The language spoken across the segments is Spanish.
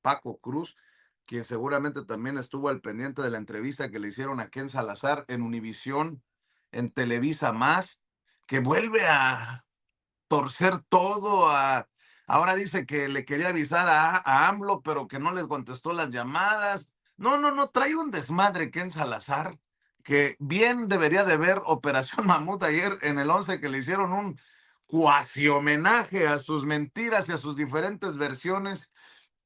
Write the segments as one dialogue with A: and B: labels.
A: Paco Cruz, quien seguramente también estuvo al pendiente de la entrevista que le hicieron a Ken Salazar en Univisión, en Televisa Más, que vuelve a torcer todo. Ahora dice que le quería avisar a AMLO, pero que no les contestó las llamadas. No, no, no, trae un desmadre Ken Salazar, que bien debería de ver Operación Mamut ayer en el 11, que le hicieron un cuasi homenaje a sus mentiras y a sus diferentes versiones.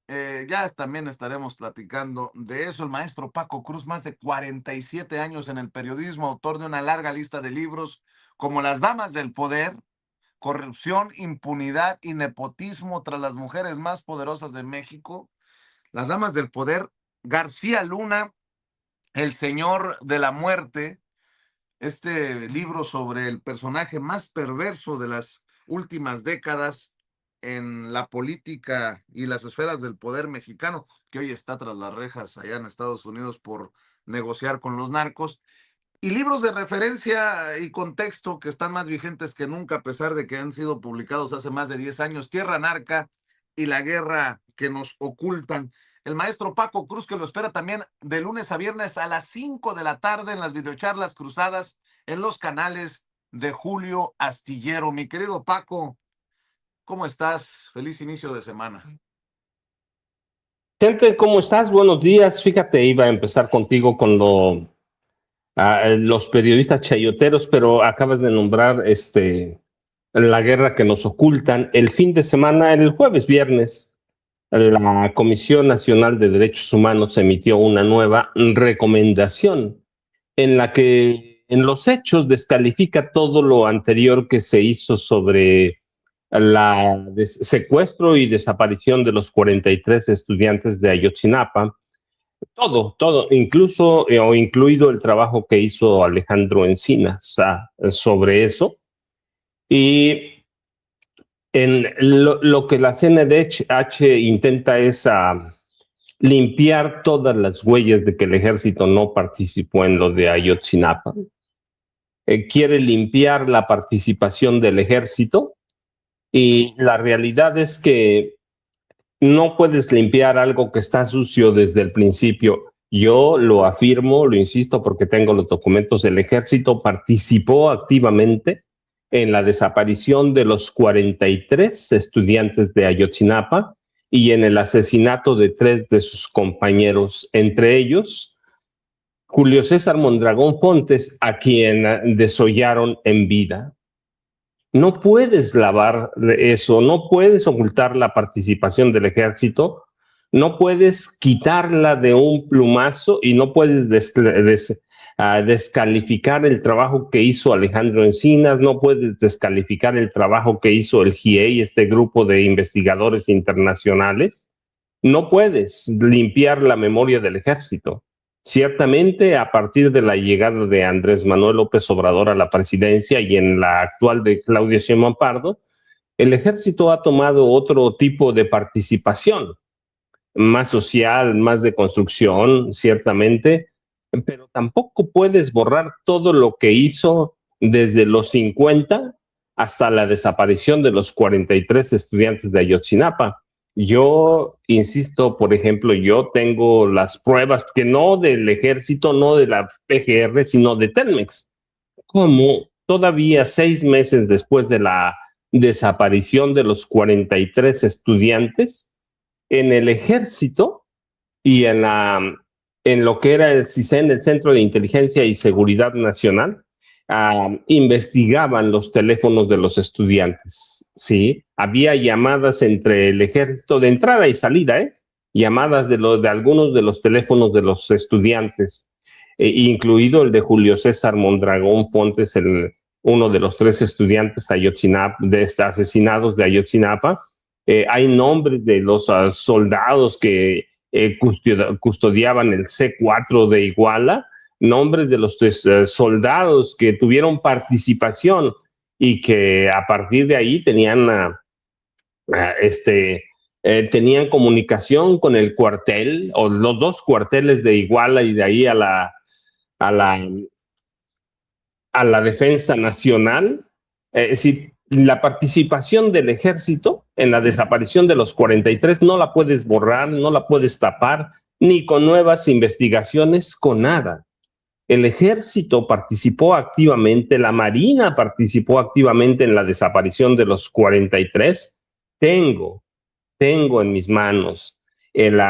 A: Ya también estaremos platicando de eso. El maestro Paco Cruz, más de 47 años en el periodismo, autor de una larga lista de libros como Las Damas del Poder, Corrupción, Impunidad y Nepotismo tras las mujeres más poderosas de México, Las Damas del Poder, García Luna, El Señor de la Muerte, este libro sobre el personaje más perverso de las últimas décadas en la política y las esferas del poder mexicano, que hoy está tras las rejas allá en Estados Unidos por negociar con los narcos, y libros de referencia y contexto que están más vigentes que nunca, a pesar de que han sido publicados hace más de 10 años, Tierra Narca y La Guerra que nos ocultan. El maestro Paco Cruz, que lo espera también de lunes a viernes a las 5 de la tarde en las videocharlas cruzadas en los canales de Julio Astillero. Mi querido Paco, ¿cómo estás? Feliz inicio de semana.
B: Vicente, ¿cómo estás? Buenos días. Fíjate, iba a empezar contigo con los periodistas chayoteros, pero acabas de nombrar la guerra que nos ocultan. El fin de semana, el jueves, viernes, la Comisión Nacional de Derechos Humanos emitió una nueva recomendación en la que en los hechos descalifica todo lo anterior que se hizo sobre secuestro y desaparición de los 43 estudiantes de Ayotzinapa. Todo, incluso o incluido el trabajo que hizo Alejandro Encinas sobre eso. Y lo que la CNDH intenta es limpiar todas las huellas de que el ejército no participó en lo de Ayotzinapa. Quiere limpiar la participación del ejército, y la realidad es que no puedes limpiar algo que está sucio desde el principio. Yo lo afirmo, lo insisto, porque tengo los documentos. El ejército participó activamente en la desaparición de los 43 estudiantes de Ayotzinapa y en el asesinato de 3 de sus compañeros, entre ellos Julio César Mondragón Fontes, a quien desollaron en vida. No puedes lavar eso, no puedes ocultar la participación del ejército, no puedes quitarla de un plumazo y no puedes descalificar el trabajo que hizo Alejandro Encinas, no puedes descalificar el trabajo que hizo el GIEI, este grupo de investigadores internacionales. No puedes limpiar la memoria del ejército. Ciertamente, a partir de la llegada de Andrés Manuel López Obrador a la presidencia y en la actual de Claudia Sheinbaum Pardo, el ejército ha tomado otro tipo de participación, más social, más de construcción, ciertamente, pero tampoco puedes borrar todo lo que hizo desde los 50 hasta la desaparición de los 43 estudiantes de Ayotzinapa. Yo insisto, por ejemplo, yo tengo las pruebas, que no del ejército, no de la PGR, sino de Telmex. Como todavía 6 meses después de la desaparición de los 43 estudiantes, en el ejército y en lo que era el CISEN, el Centro de Inteligencia y Seguridad Nacional, investigaban los teléfonos de los estudiantes, ¿sí? Había llamadas entre el ejército de entrada y salida, llamadas de algunos de los teléfonos de los estudiantes, incluido el de Julio César Mondragón Fontes, uno de los 3 estudiantes asesinados de Ayotzinapa. Hay nombres de los soldados que custodiaban el C4 de Iguala, nombres de los soldados que tuvieron participación y que a partir de ahí tenían comunicación con el cuartel o los 2 cuarteles de Iguala y de ahí a la Defensa Nacional. Si la participación del ejército en la desaparición de los 43 no la puedes borrar, no la puedes tapar, ni con nuevas investigaciones, con nada. El ejército participó activamente, la Marina participó activamente en la desaparición de los 43. Tengo en mis manos el,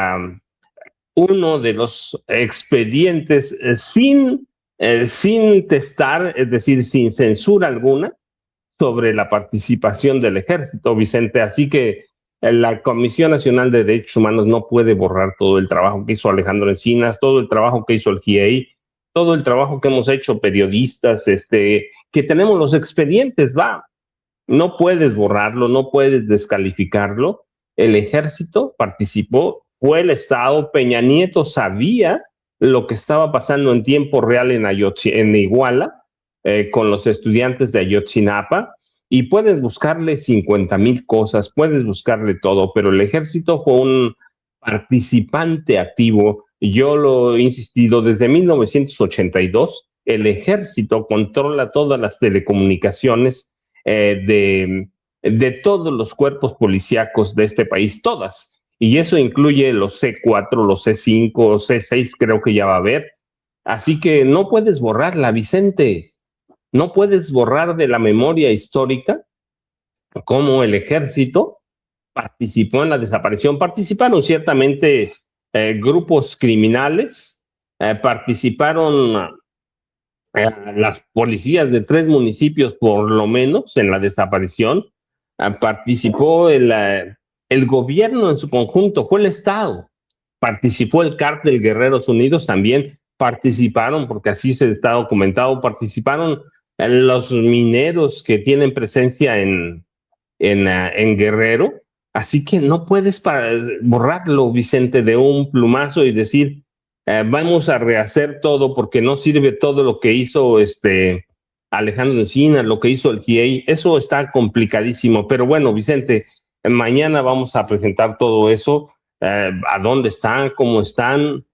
B: uno de los expedientes sin testar, es decir, sin censura alguna, sobre la participación del ejército, Vicente. Así que la Comisión Nacional de Derechos Humanos no puede borrar todo el trabajo que hizo Alejandro Encinas, todo el trabajo que hizo el GIEI, todo el trabajo que hemos hecho periodistas, que tenemos los expedientes, va. No puedes borrarlo, no puedes descalificarlo. El ejército participó, fue el Estado. Peña Nieto sabía lo que estaba pasando en tiempo real en Iguala, con los estudiantes de Ayotzinapa, y puedes buscarle 50,000 cosas, puedes buscarle todo, pero el ejército fue un participante activo. Yo lo he insistido desde 1982, el ejército controla todas las telecomunicaciones de todos los cuerpos policíacos de este país, todas. Y eso incluye los C4, los C5, C6, creo que ya va a haber. Así que no puedes borrarla, Vicente. No puedes borrar de la memoria histórica cómo el ejército participó en la desaparición. Participaron ciertamente grupos criminales, participaron las policías de 3 municipios por lo menos en la desaparición, participó el gobierno en su conjunto, fue el Estado, participó el cártel Guerreros Unidos también, participaron, porque así se está documentado, participaron los mineros que tienen presencia en Guerrero. Así que no puedes borrarlo, Vicente, de un plumazo y decir, vamos a rehacer todo porque no sirve todo lo que hizo Alejandro Encinas, lo que hizo el GIEI. Eso está complicadísimo. Pero bueno, Vicente, mañana vamos a presentar todo eso, a dónde están, cómo están.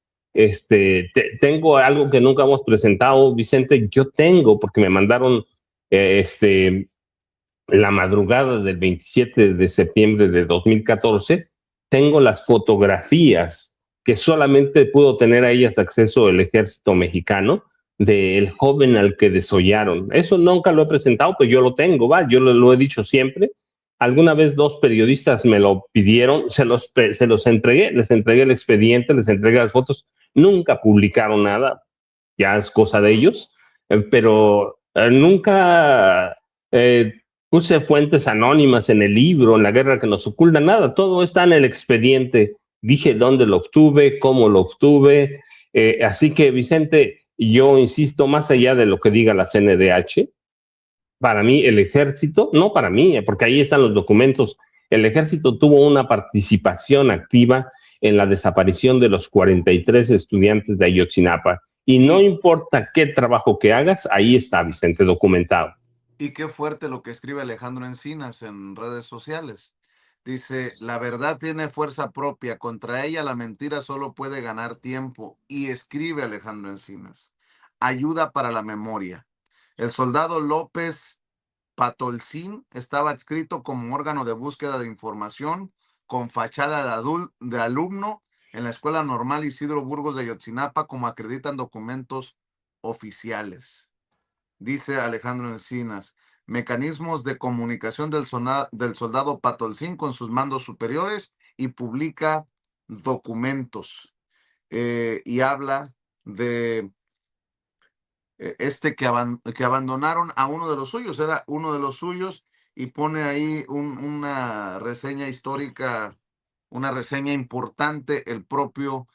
B: Tengo algo que nunca hemos presentado, Vicente. Yo tengo, porque me mandaron la madrugada del 27 de septiembre de 2014, tengo las fotografías que solamente pudo tener a ellas acceso el ejército mexicano del joven al que desollaron. Eso nunca lo he presentado, pero yo lo tengo, ¿va? Yo lo he dicho siempre. Alguna vez 2 periodistas me lo pidieron, se los entregué, les entregué el expediente, les entregué las fotos, nunca publicaron nada, ya es cosa de ellos, pero nunca puse fuentes anónimas en el libro, en La guerra que nos oculta, nada, todo está en el expediente. Dije dónde lo obtuve, cómo lo obtuve. Así que, Vicente, yo insisto, más allá de lo que diga la CNDH, para mí el ejército, no para mí, porque ahí están los documentos, el ejército tuvo una participación activa en la desaparición de los 43 estudiantes de Ayotzinapa. Y no importa qué trabajo que hagas, ahí está, Vicente, documentado.
A: Y qué fuerte lo que escribe Alejandro Encinas en redes sociales. Dice, la verdad tiene fuerza propia, contra ella la mentira solo puede ganar tiempo. Y escribe Alejandro Encinas, ayuda para la memoria. El soldado López Patolcín estaba adscrito como órgano de búsqueda de información con fachada de alumno en la Escuela Normal Isidro Burgos de Ayotzinapa, como acreditan documentos oficiales. Dice Alejandro Encinas, mecanismos de comunicación del soldado Patolcín con sus mandos superiores, y publica documentos y habla de que abandonaron a uno de los suyos, era uno de los suyos, y pone ahí una reseña histórica, una reseña importante, el propio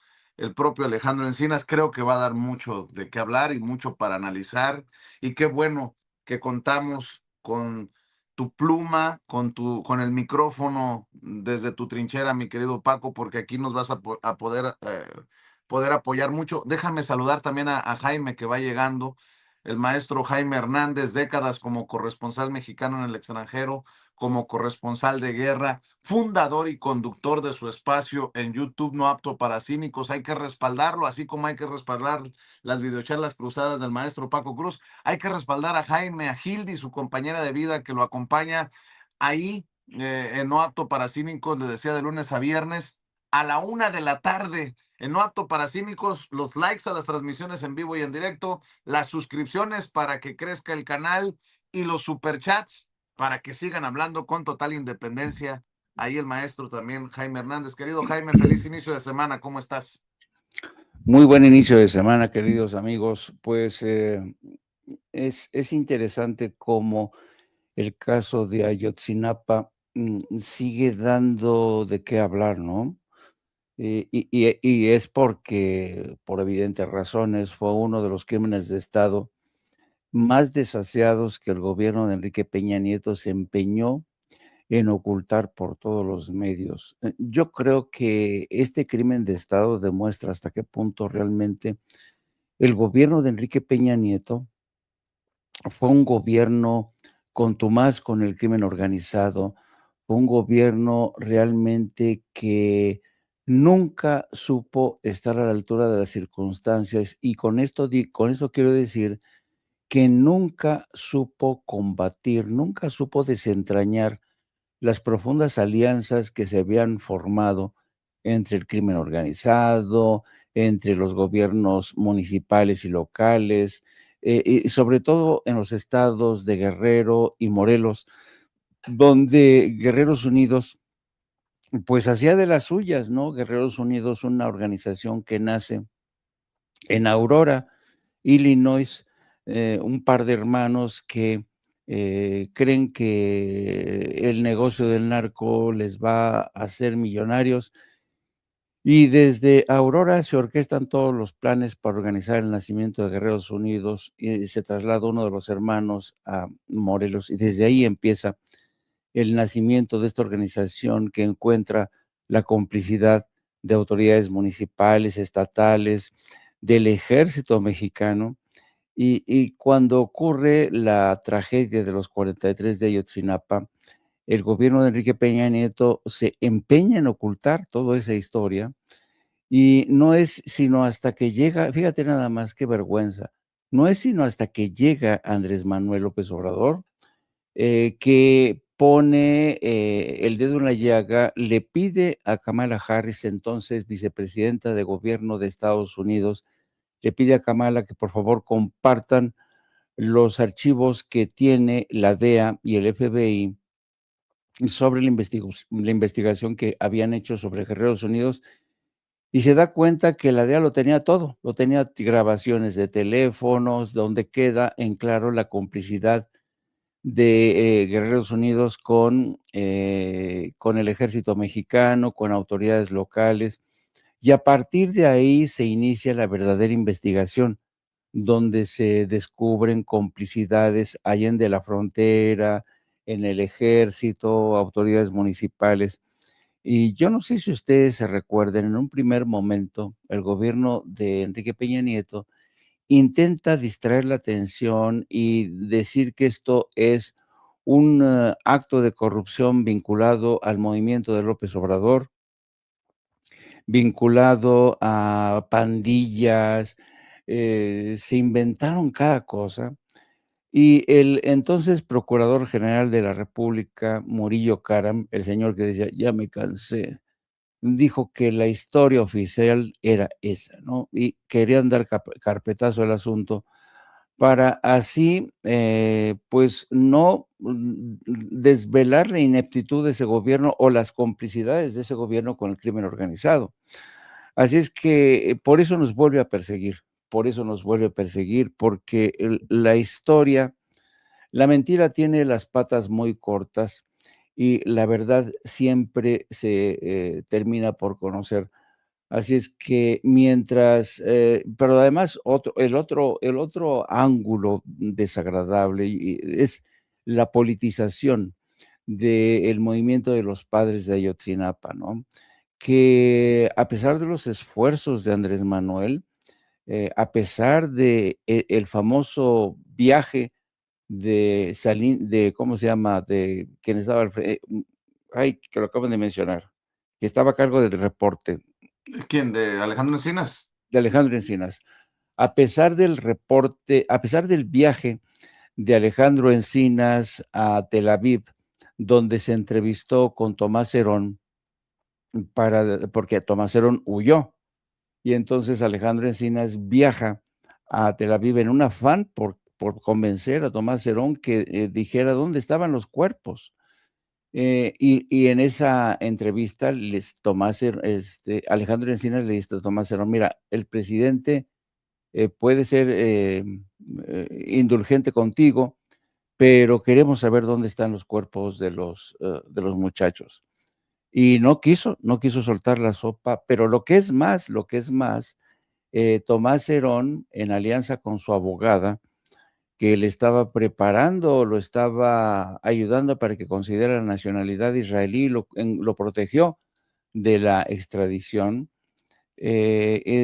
A: Alejandro Encinas. Creo que va a dar mucho de qué hablar y mucho para analizar, y qué bueno que contamos con tu pluma, con el micrófono desde tu trinchera, mi querido Paco, porque aquí nos vas a poder apoyar mucho. Déjame saludar también a Jaime, que va llegando, el maestro Jaime Hernández, décadas como corresponsal mexicano en el extranjero, como corresponsal de guerra, fundador y conductor de su espacio en YouTube No Apto para Cínicos. Hay que respaldarlo, así como hay que respaldar las videocharlas cruzadas del maestro Paco Cruz. Hay que respaldar a Jaime, a Hildy, su compañera de vida que lo acompaña ahí en No Apto para Cínicos, le decía, de lunes a viernes a la 1 de la tarde. En No Apto para Cínicos, los likes a las transmisiones en vivo y en directo, las suscripciones para que crezca el canal y los superchats para que sigan hablando con total independencia. Ahí el maestro también, Jaime Hernández. Querido Jaime, feliz inicio de semana. ¿Cómo estás?
C: Muy buen inicio de semana, queridos amigos. Pues es interesante cómo el caso de Ayotzinapa sigue dando de qué hablar, ¿no? Y es porque, por evidentes razones, fue uno de los crímenes de Estado más desaseados que el gobierno de Enrique Peña Nieto se empeñó en ocultar por todos los medios. Yo creo que este crimen de Estado demuestra hasta qué punto realmente el gobierno de Enrique Peña Nieto fue un gobierno contumaz con el crimen organizado, fue un gobierno realmente que nunca supo estar a la altura de las circunstancias, y con esto quiero decir que nunca supo combatir, nunca supo desentrañar las profundas alianzas que se habían formado entre el crimen organizado, entre los gobiernos municipales y locales, y sobre todo en los estados de Guerrero y Morelos, donde Guerreros Unidos, pues hacía de las suyas, ¿no? Guerreros Unidos, una organización que nace en Aurora, Illinois, un par de hermanos que creen que el negocio del narco les va a hacer millonarios, y desde Aurora se orquestan todos los planes para organizar el nacimiento de Guerreros Unidos, y se traslada uno de los hermanos a Morelos, y desde ahí empieza el nacimiento de esta organización que encuentra la complicidad de autoridades municipales, estatales, del ejército mexicano. Y cuando ocurre la tragedia de los 43 de Ayotzinapa, el gobierno de Enrique Peña Nieto se empeña en ocultar toda esa historia, y no es sino hasta que llega, fíjate nada más qué vergüenza, no es sino hasta que llega Andrés Manuel López Obrador, que pone el dedo en la llaga, le pide a Kamala Harris, entonces vicepresidenta de gobierno de Estados Unidos, le pide a Kamala que por favor compartan los archivos que tiene la DEA y el FBI sobre la investigación que habían hecho sobre Guerreros Unidos, y se da cuenta que la DEA lo tenía todo, lo tenía, grabaciones de teléfonos, donde queda en claro la complicidad de Guerreros Unidos con el ejército mexicano, con autoridades locales, y a partir de ahí se inicia la verdadera investigación, donde se descubren complicidades allende la frontera, en el ejército, autoridades municipales. Y yo no sé si ustedes se recuerden, en un primer momento, el gobierno de Enrique Peña Nieto intenta distraer la atención y decir que esto es un acto de corrupción vinculado al movimiento de López Obrador, vinculado a pandillas, se inventaron cada cosa. Y el entonces Procurador General de la República, Murillo Karam, el señor que decía: "Ya me cansé", dijo que la historia oficial era esa, ¿no? Y querían dar carpetazo al asunto para así, pues, no desvelar la ineptitud de ese gobierno o las complicidades de ese gobierno con el crimen organizado. Así es que por eso nos vuelve a perseguir, por eso nos vuelve a perseguir, porque la historia, la mentira tiene las patas muy cortas, y la verdad siempre se termina por conocer. Así es que mientras, pero además el otro ángulo desagradable es la politización del movimiento de los padres de Ayotzinapa, ¿no? Que a pesar de los esfuerzos de Andrés Manuel, a pesar de el famoso viaje ¿cómo se llama? De quien estaba ay, que lo acaban de mencionar, que estaba a cargo del reporte,
A: ¿Quién? ¿De Alejandro Encinas?
C: de Alejandro Encinas. A pesar del reporte, a pesar del viaje de Alejandro Encinas a Tel Aviv, donde se entrevistó con Tomás Herón, porque Tomás Herón huyó, y entonces Alejandro Encinas viaja a Tel Aviv en un afán por convencer a Tomás Herón que dijera dónde estaban los cuerpos. Y en esa entrevista, Alejandro Encinas le dice a Tomás Herón, mira, el presidente puede ser indulgente contigo, pero queremos saber dónde están los cuerpos de los muchachos. Y no quiso soltar la sopa, pero lo que es más, Tomás Herón, en alianza con su abogada, que le estaba preparando, lo estaba ayudando para que considere la nacionalidad israelí, lo protegió de la extradición.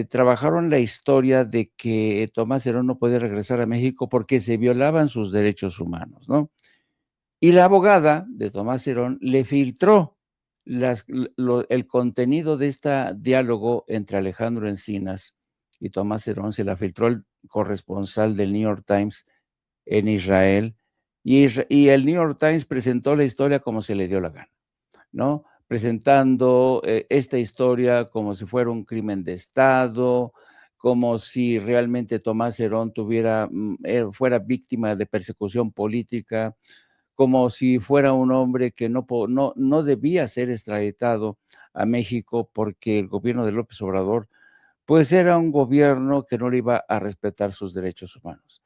C: Trabajaron la historia de que Tomás Herón no podía regresar a México porque se violaban sus derechos humanos, ¿no? Y la abogada de Tomás Herón le filtró el contenido de este diálogo entre Alejandro Encinas y Tomás Herón, se la filtró el corresponsal del New York Times en Israel, y el New York Times presentó la historia como se le dio la gana, ¿no? Presentando esta historia como si fuera un crimen de Estado, como si realmente Tomás Herón fuera víctima de persecución política, como si fuera un hombre que no debía ser extraditado a México porque el gobierno de López Obrador, pues era un gobierno que no le iba a respetar sus derechos humanos.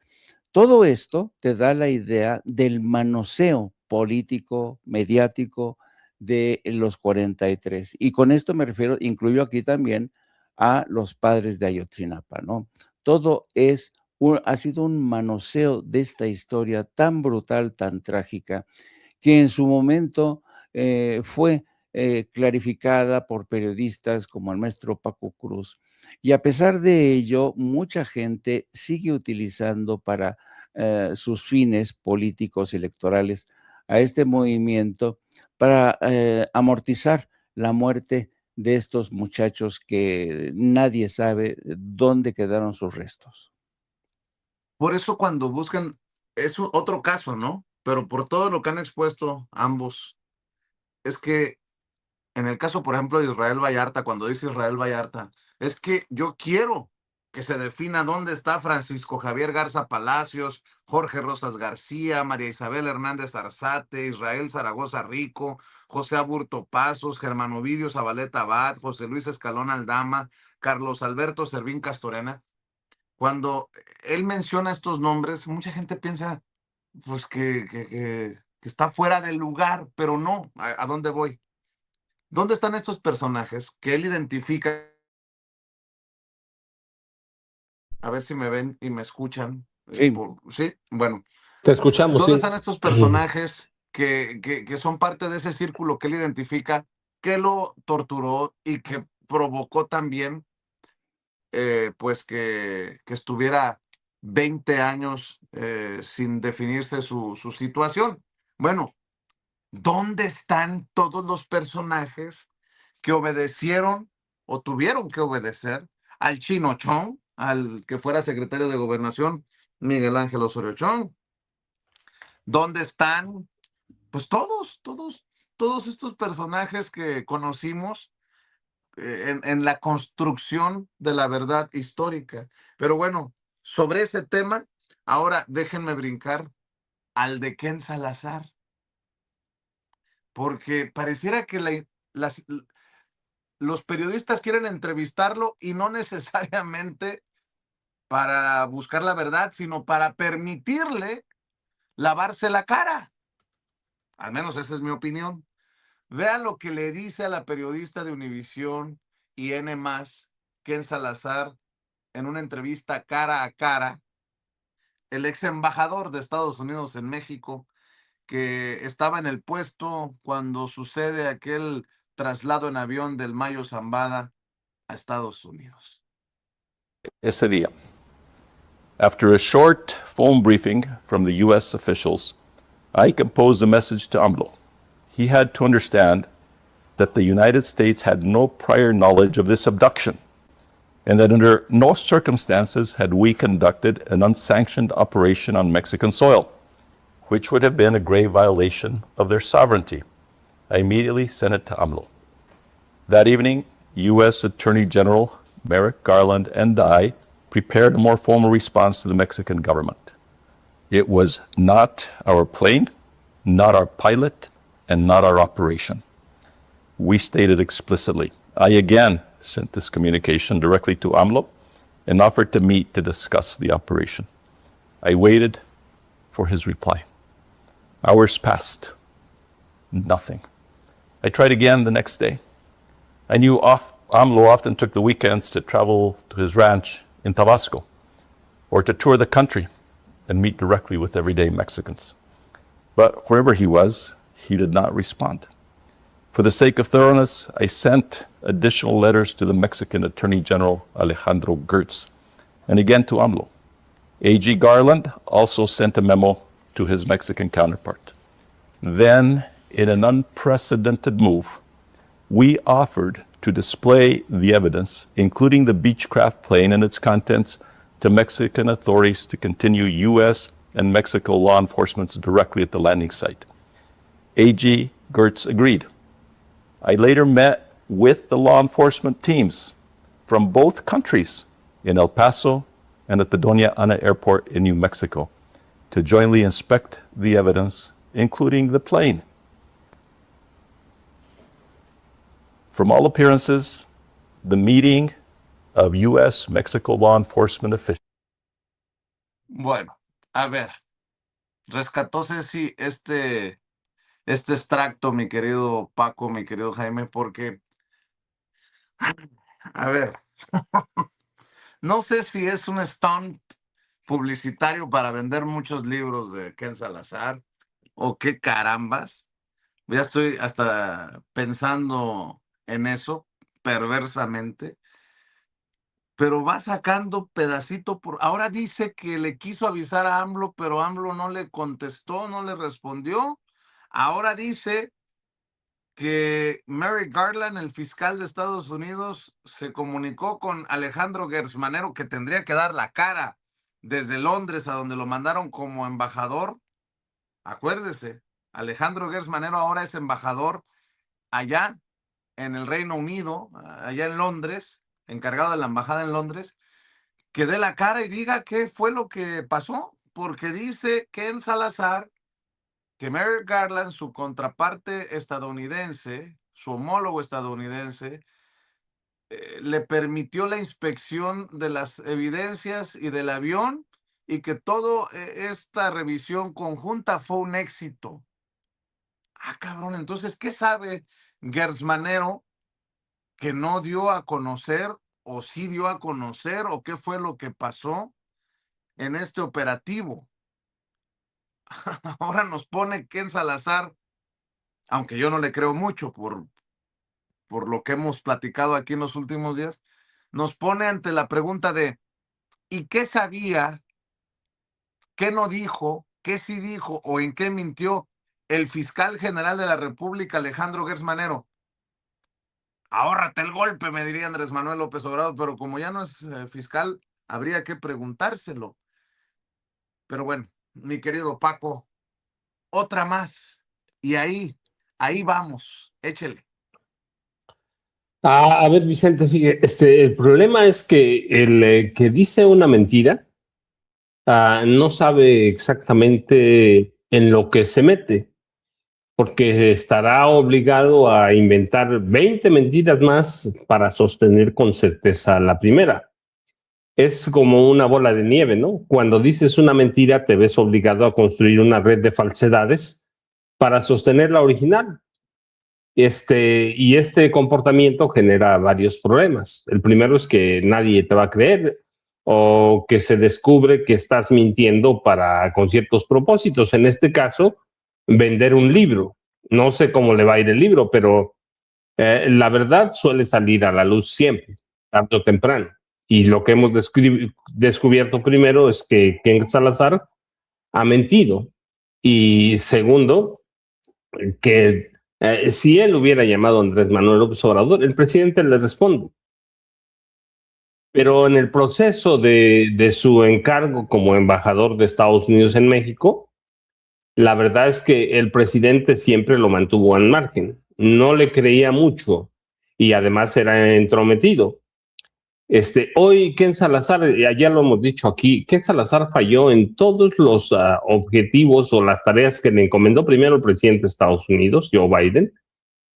C: Todo esto te da la idea del manoseo político, mediático de los 43. Y con esto me refiero, incluyo aquí también a los padres de Ayotzinapa, ¿no? Todo ha sido un manoseo de esta historia tan brutal, tan trágica, que en su momento fue clarificada por periodistas como el maestro Paco Cruz. Y a pesar de ello, mucha gente sigue utilizando para sus fines políticos electorales a este movimiento para amortizar la muerte de estos muchachos que nadie sabe dónde quedaron sus restos.
A: Por eso cuando buscan, es otro caso, ¿no? Pero por todo lo que han expuesto ambos, es que en el caso, por ejemplo, de Israel Vallarta, cuando dice Israel Vallarta, es que yo quiero que se defina dónde está Francisco Javier Garza Palacios, Jorge Rosas García, María Isabel Hernández Arzate, Israel Zaragoza Rico, José Aburto Pasos, Germán Ovidio Zabaleta Abad, José Luis Escalón Aldama, Carlos Alberto Servín Castorena. Cuando él menciona estos nombres, mucha gente piensa pues que está fuera del lugar, pero no. ¿A dónde voy? ¿Dónde están estos personajes que él identifica? A ver si me ven y me escuchan.
C: Sí.
A: Sí, bueno.
B: Te escuchamos,
A: ¿Dónde
B: sí.
A: están estos personajes que son parte de ese círculo que él identifica, que lo torturó y que provocó también pues que estuviera 20 años sin definirse su situación? Bueno, ¿dónde están todos los personajes que obedecieron o tuvieron que obedecer al Chino Chong, al que fuera secretario de Gobernación, Miguel Ángel Osorio Chong? ¿Dónde están? Pues todos estos personajes que conocimos en la construcción de la verdad histórica. Pero bueno, sobre ese tema, ahora déjenme brincar al de Ken Salazar, porque pareciera que las, los periodistas quieren entrevistarlo y no necesariamente para buscar la verdad, sino para permitirle lavarse la cara. Al menos esa es mi opinión. Vean lo que le dice a la periodista de Univisión y N+, Ken Salazar, en una entrevista cara a cara, el ex embajador de Estados Unidos en México, que estaba en el puesto cuando sucede aquel traslado en avión del Mayo Zambada a Estados Unidos.
D: Ese día, After a short phone briefing from the U.S. officials, I composed a message to AMLO. He had to understand that the United States had no prior knowledge of this abduction, and that under no circumstances had we conducted an unsanctioned operation on Mexican soil, which would have been a grave violation of their sovereignty. I immediately sent it to AMLO. That evening, U.S. Attorney General Merrick Garland and I prepared a more formal response to the Mexican government. It was not our plane, not our pilot, and not our operation. We stated explicitly. I again sent this communication directly to AMLO and offered to meet to discuss the operation. I waited for his reply. Hours passed. Nothing. I tried again the next day. I knew AMLO often took the weekends to travel to his ranch in Tabasco or to tour the country and meet directly with everyday Mexicans. But wherever he was, he did not respond. For the sake of thoroughness, I sent additional letters to the Mexican Attorney General Alejandro Gertz and again to AMLO. AG Garland also sent a memo to his Mexican counterpart. Then, in an unprecedented move, we offered to display the evidence, including the Beechcraft plane and its contents, to Mexican authorities to continue U.S. and Mexico law enforcement directly at the landing site. AG Gertz agreed. I later met with the law enforcement teams from both countries in El Paso and at the Doña Ana Airport in New Mexico to jointly inspect the evidence, including the plane. From all appearances, the meeting of U.S.-Mexico law enforcement officials.
A: Bueno, a ver, rescató Ceci este extracto, mi querido Paco, mi querido Jaime, porque, a ver, no sé si es un stunt publicitario para vender muchos libros de Ken Salazar o qué carambas. Ya estoy hasta pensando en eso perversamente, pero va sacando pedacito por... Ahora dice que le quiso avisar a AMLO, pero AMLO no le contestó, no le respondió. Ahora dice que Merrick Garland, el fiscal de Estados Unidos, se comunicó con Alejandro Gertz Manero, que tendría que dar la cara desde Londres, a donde lo mandaron como embajador. Acuérdese, Alejandro Gertz Manero ahora es embajador allá en el Reino Unido, allá en Londres, encargado de la embajada en Londres, que dé la cara y diga qué fue lo que pasó, porque dice Ken Salazar que Merrick Garland, su contraparte estadounidense, su homólogo estadounidense, le permitió la inspección de las evidencias y del avión y que toda esta revisión conjunta fue un éxito. Ah, cabrón, entonces, ¿qué sabe Gertz Manero que no dio a conocer o sí dio a conocer o qué fue lo que pasó en este operativo? Ahora nos pone Ken Salazar, aunque yo no le creo mucho por lo que hemos platicado aquí en los últimos días, nos pone ante la pregunta de ¿y qué sabía? ¿Qué no dijo? ¿Qué sí dijo? ¿O en qué mintió el fiscal general de la República, Alejandro Gertz Manero? Ahórrate el golpe, me diría Andrés Manuel López Obrador, pero como ya no es fiscal, habría que preguntárselo. Pero bueno, mi querido Paco, otra más. Y ahí vamos, échele.
B: A ver, Vicente, fíjate, el problema es que el que dice una mentira no sabe exactamente en lo que se mete, porque estará obligado a inventar 20 mentiras más para sostener con certeza la primera. Es como una bola de nieve, ¿no? Cuando dices una mentira, te ves obligado a construir una red de falsedades para sostener la original. Y este comportamiento genera varios problemas. El primero es que nadie te va a creer o que se descubre que estás mintiendo con ciertos propósitos. En este caso, vender un libro. No sé cómo le va a ir el libro, pero la verdad suele salir a la luz siempre, tarde o temprano. Y lo que hemos descubierto primero es que Ken Salazar ha mentido. Y segundo, que si él hubiera llamado a Andrés Manuel López Obrador, el presidente le responde. Pero en el proceso de su encargo como embajador de Estados Unidos en México, la verdad es que el presidente siempre lo mantuvo al margen. No le creía mucho y además era entrometido. Hoy Ken Salazar, ya lo hemos dicho aquí, Ken Salazar falló en todos los objetivos o las tareas que le encomendó primero el presidente de Estados Unidos, Joe Biden,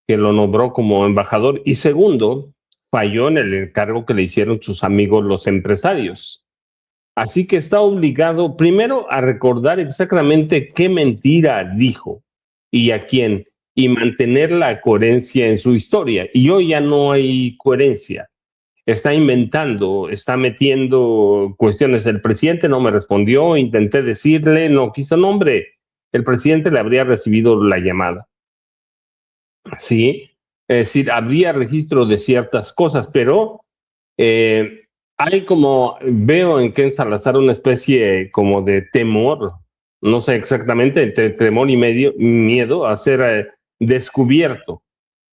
B: que lo nombró como embajador, y segundo, falló en el encargo que le hicieron sus amigos los empresarios. Así que está obligado primero a recordar exactamente qué mentira dijo y a quién, y mantener la coherencia en su historia. Y hoy ya no hay coherencia. Está inventando, está metiendo cuestiones. El presidente no me respondió, intenté decirle, no quiso nombre. El presidente le habría recibido la llamada. Sí, es decir, habría registro de ciertas cosas, pero hay como, veo en Ken Salazar una especie como de temor, no sé exactamente, entre temor y miedo a ser descubierto.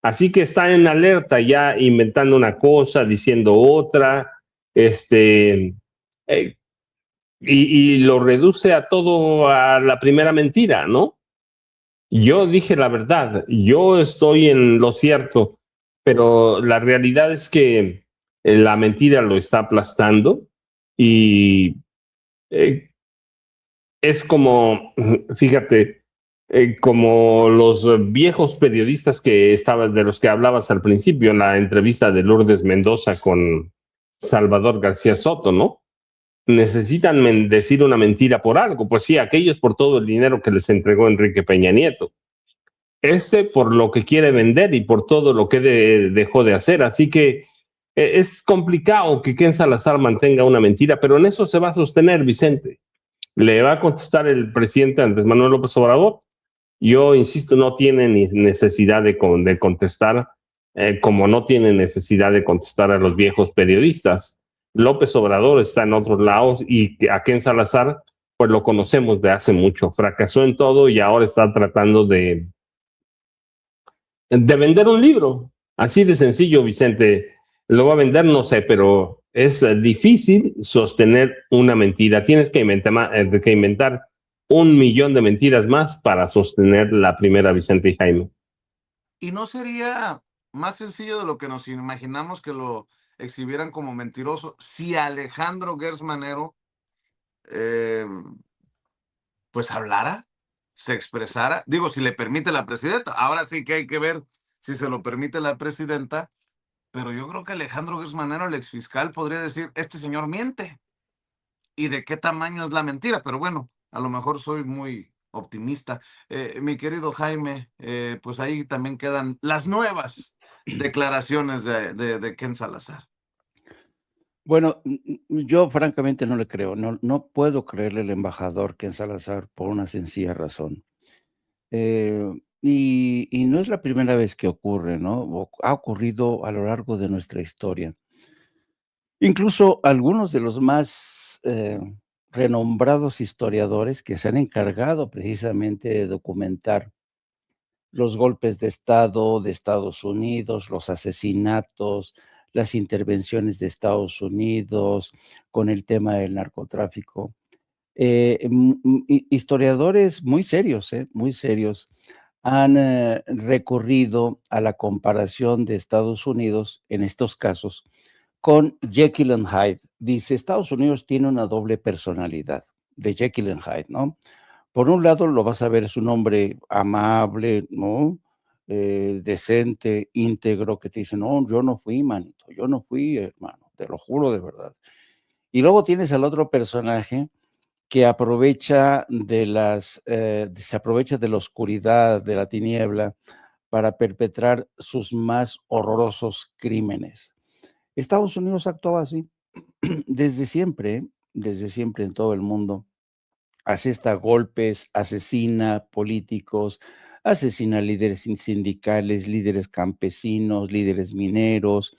B: Así que está en alerta ya inventando una cosa, diciendo otra, eh, y lo reduce a todo a la primera mentira, ¿no? Yo dije la verdad, yo estoy en lo cierto, pero la realidad es que la mentira lo está aplastando y eh, es como, fíjate, como los viejos periodistas de los que hablabas al principio en la entrevista de Lourdes Mendoza con Salvador García Soto, ¿no? Necesitan decir una mentira por algo, pues sí, aquellos por todo el dinero que les entregó Enrique Peña Nieto. Por lo que quiere vender y por todo lo que dejó de hacer. Así que es complicado que Ken Salazar mantenga una mentira, pero en eso se va a sostener, Vicente. Le va a contestar el presidente Andrés Manuel López Obrador. Yo insisto, no tiene ni necesidad de contestar, como no tiene necesidad de contestar a los viejos periodistas. López Obrador está en otros lados y a Ken Salazar, pues lo conocemos de hace mucho. Fracasó en todo y ahora está tratando de vender un libro. Así de sencillo, Vicente. Lo va a vender, no sé, pero es difícil sostener una mentira. Tienes que inventar 1 millón de mentiras más para sostener la primera, Vicente y Jaime.
A: ¿Y no sería más sencillo de lo que nos imaginamos que lo exhibieran como mentiroso si Alejandro Gertz Manero pues hablara, se expresara? Digo, si le permite la presidenta. Ahora sí que hay que ver si se lo permite la presidenta, pero yo creo que Alejandro Gertz Manero, el exfiscal, podría decir, este señor miente. ¿Y de qué tamaño es la mentira? Pero bueno, a lo mejor soy muy optimista. Mi querido Jaime, pues ahí también quedan las nuevas declaraciones de Ken Salazar.
C: Bueno, yo francamente no le creo, no puedo creerle al embajador Ken Salazar por una sencilla razón. Y no es la primera vez que ocurre, ¿no? Ha ocurrido a lo largo de nuestra historia. Incluso algunos de los más renombrados historiadores que se han encargado precisamente de documentar los golpes de Estado de Estados Unidos, los asesinatos, las intervenciones de Estados Unidos con el tema del narcotráfico. Historiadores muy serios, han recurrido a la comparación de Estados Unidos en estos casos con Jekyll and Hyde. Dice, Estados Unidos tiene una doble personalidad de Jekyll and Hyde, ¿no? Por un lado lo vas a ver, es un hombre amable, ¿no? Decente, íntegro, que te dice, no, yo no fui, manito, yo no fui, hermano, te lo juro de verdad. Y luego tienes al otro personaje que se aprovecha de la oscuridad, de la tiniebla, para perpetrar sus más horrorosos crímenes. Estados Unidos actuaba así desde siempre en todo el mundo. Asesta golpes, asesina políticos, asesina líderes sindicales, líderes campesinos, líderes mineros,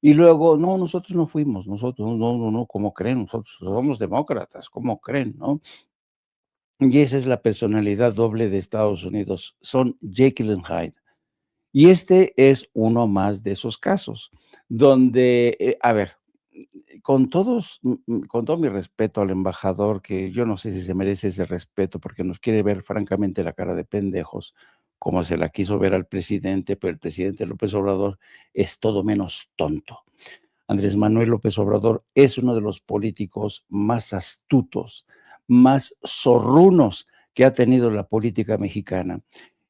C: Y luego, no, nosotros no fuimos, nosotros, no, ¿cómo creen? Nosotros somos demócratas, ¿cómo creen? ¿No? Y esa es la personalidad doble de Estados Unidos, son Jekyll and Hyde. Y este es uno más de esos casos, donde, a ver, con todo mi respeto al embajador, que yo no sé si se merece ese respeto, porque nos quiere ver francamente la cara de pendejos, como se la quiso ver al presidente, pero el presidente López Obrador es todo menos tonto. Andrés Manuel López Obrador es uno de los políticos más astutos, más zorrunos que ha tenido la política mexicana.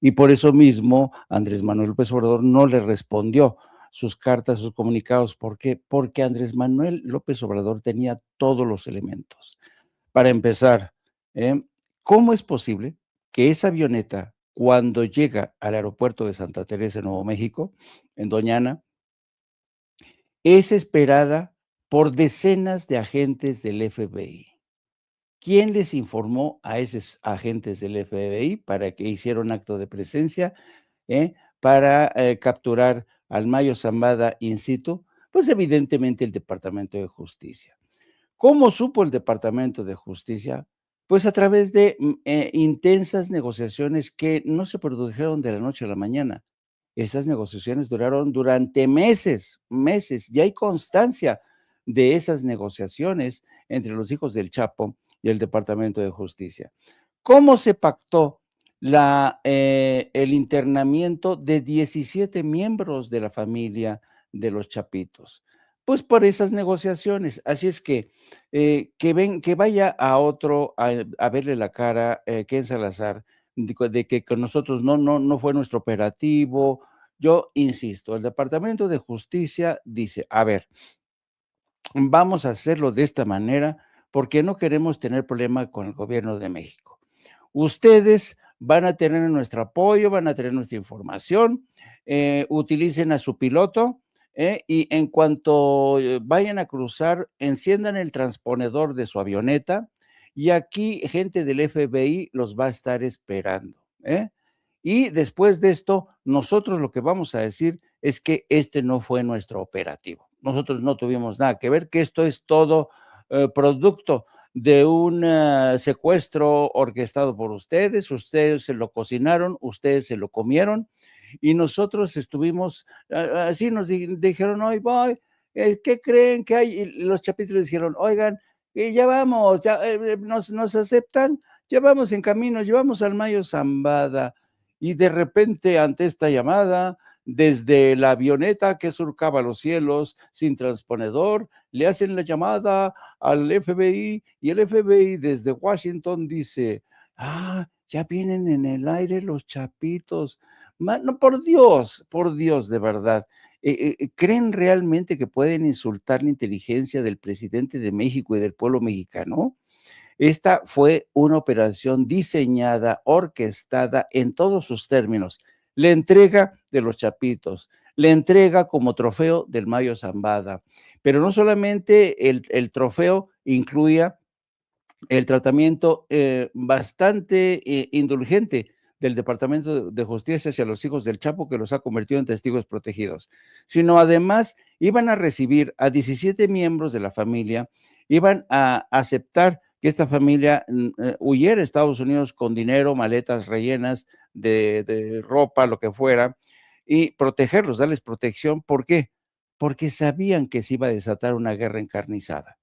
C: Y por eso mismo Andrés Manuel López Obrador no le respondió sus cartas, sus comunicados. ¿Por qué? Porque Andrés Manuel López Obrador tenía todos los elementos. Para empezar, ¿eh? ¿Cómo es posible que esa avioneta, cuando llega al aeropuerto de Santa Teresa, en Nuevo México, en Doña Ana, es esperada por decenas de agentes del FBI? ¿Quién les informó a esos agentes del FBI para que hicieran acto de presencia, para capturar al Mayo Zambada in situ? Pues evidentemente el Departamento de Justicia. ¿Cómo supo el Departamento de Justicia? Pues a través de intensas negociaciones que no se produjeron de la noche a la mañana. Estas negociaciones duraron durante meses, meses, y hay constancia de esas negociaciones entre los hijos del Chapo y el Departamento de Justicia. ¿Cómo se pactó el internamiento de 17 miembros de la familia de los Chapitos? Pues por esas negociaciones. Así es que que vaya a otro a verle la cara, Ken Salazar, de que con nosotros no fue nuestro operativo. Yo insisto, el Departamento de Justicia dice, a ver, vamos a hacerlo de esta manera porque no queremos tener problema con el gobierno de México. Ustedes van a tener nuestro apoyo, van a tener nuestra información, utilicen a su piloto, y en cuanto vayan a cruzar, enciendan el transponedor de su avioneta y aquí gente del FBI los va a estar esperando. Y después de esto, nosotros lo que vamos a decir es que este no fue nuestro operativo. Nosotros no tuvimos nada que ver, que esto es todo producto de un secuestro orquestado por ustedes se lo cocinaron, ustedes se lo comieron y nosotros estuvimos, así nos dijeron, hoy voy, ¿qué creen que hay? Y los Chapitos dijeron, oigan, ya vamos, ya nos aceptan, ya vamos en camino, llevamos al Mayo Zambada. Y de repente, ante esta llamada, desde la avioneta que surcaba los cielos sin transponedor, le hacen la llamada al FBI y el FBI desde Washington dice, ya vienen en el aire los Chapitos. No, por Dios, de verdad. ¿Creen realmente que pueden insultar la inteligencia del presidente de México y del pueblo mexicano? Esta fue una operación diseñada, orquestada en todos sus términos. La entrega de los Chapitos, la entrega como trofeo del Mayo Zambada, pero no solamente el trofeo incluía el tratamiento bastante indulgente del Departamento de Justicia hacia los hijos del Chapo, que los ha convertido en testigos protegidos, sino además iban a recibir a 17 miembros de la familia, iban a aceptar que esta familia huyera a Estados Unidos con dinero, maletas rellenas de ropa, lo que fuera, y protegerlos, darles protección. ¿Por qué? Porque sabían que se iba a desatar una guerra encarnizada.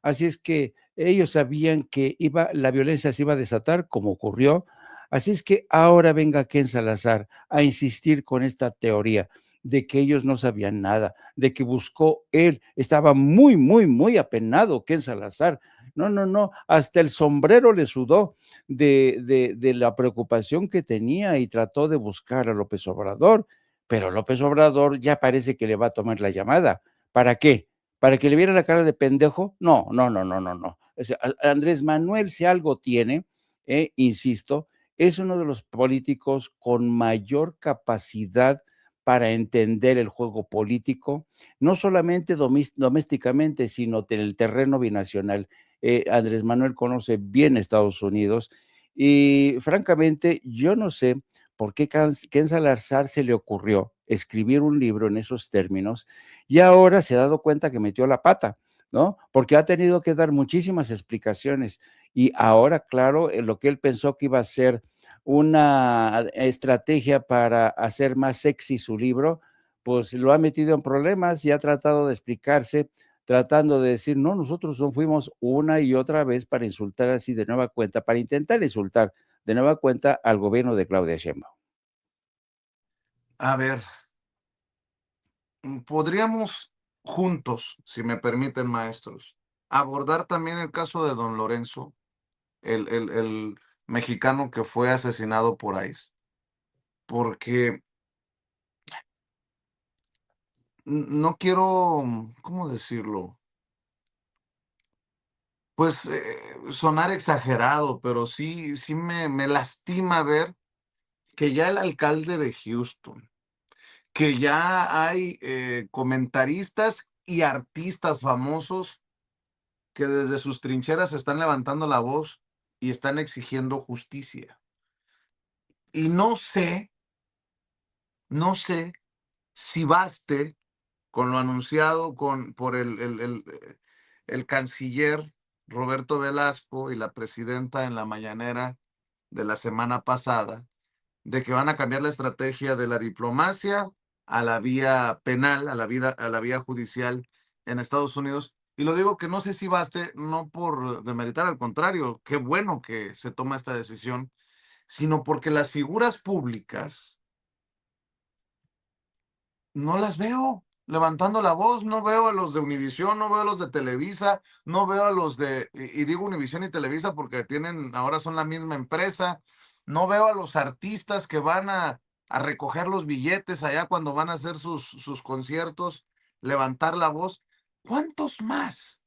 C: Así es que ellos sabían que la violencia se iba a desatar, como ocurrió. Así es que ahora venga Ken Salazar a insistir con esta teoría de que ellos no sabían nada, de que buscó él. Estaba muy, muy, muy apenado Ken Salazar. No, hasta el sombrero le sudó de la preocupación que tenía y trató de buscar a López Obrador, pero López Obrador ya parece que le va a tomar la llamada. ¿Para qué? ¿Para que le viera la cara de pendejo? No. O sea, Andrés Manuel, si algo tiene, insisto, es uno de los políticos con mayor capacidad para entender el juego político, no solamente domésticamente, sino en el terreno binacional. Andrés Manuel conoce bien Estados Unidos y francamente yo no sé por qué Ken Salazar se le ocurrió escribir un libro en esos términos y ahora se ha dado cuenta que metió la pata, ¿no? Porque ha tenido que dar muchísimas explicaciones y ahora, claro, lo que él pensó que iba a ser una estrategia para hacer más sexy su libro, pues lo ha metido en problemas y ha tratado de explicarse, tratando de decir, no, nosotros no fuimos una y otra vez para insultar así de nueva cuenta, para intentar insultar de nueva cuenta al gobierno de Claudia Sheinbaum.
A: A ver, podríamos juntos, si me permiten, maestros, abordar también el caso de don Lorenzo, el mexicano que fue asesinado por ICE, porque no quiero, ¿cómo decirlo? Pues sonar exagerado, pero sí me lastima ver que ya el alcalde de Houston, que ya hay comentaristas y artistas famosos que desde sus trincheras están levantando la voz y están exigiendo justicia. Y no sé si baste con lo anunciado por el canciller Roberto Velasco y la presidenta en la mañanera de la semana pasada, de que van a cambiar la estrategia de la diplomacia a la vía penal, a la vía judicial en Estados Unidos. Y lo digo que no sé si baste, no por demeritar, al contrario, qué bueno que se toma esta decisión, sino porque las figuras públicas no las veo levantando la voz, no veo a los de Univisión, no veo a los de Televisa, no veo a los de, y digo Univisión y Televisa porque ahora son la misma empresa, no veo a los artistas que van a recoger los billetes allá cuando van a hacer sus conciertos, levantar la voz. ¿Cuántos más?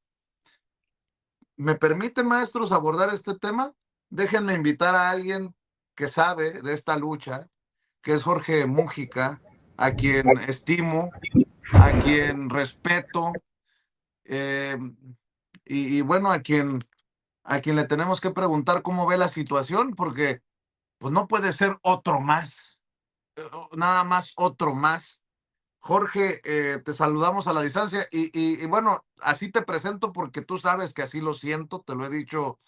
A: ¿Me permiten, maestros, abordar este tema? Déjenme invitar a alguien que sabe de esta lucha, que es Jorge Mújica, a quien estimo, a quien respeto, eh, y bueno, a quien le tenemos que preguntar cómo ve la situación, porque pues no puede ser otro más, nada más otro más. Jorge, te saludamos a la distancia y bueno, así te presento porque tú sabes que así lo siento, te lo he dicho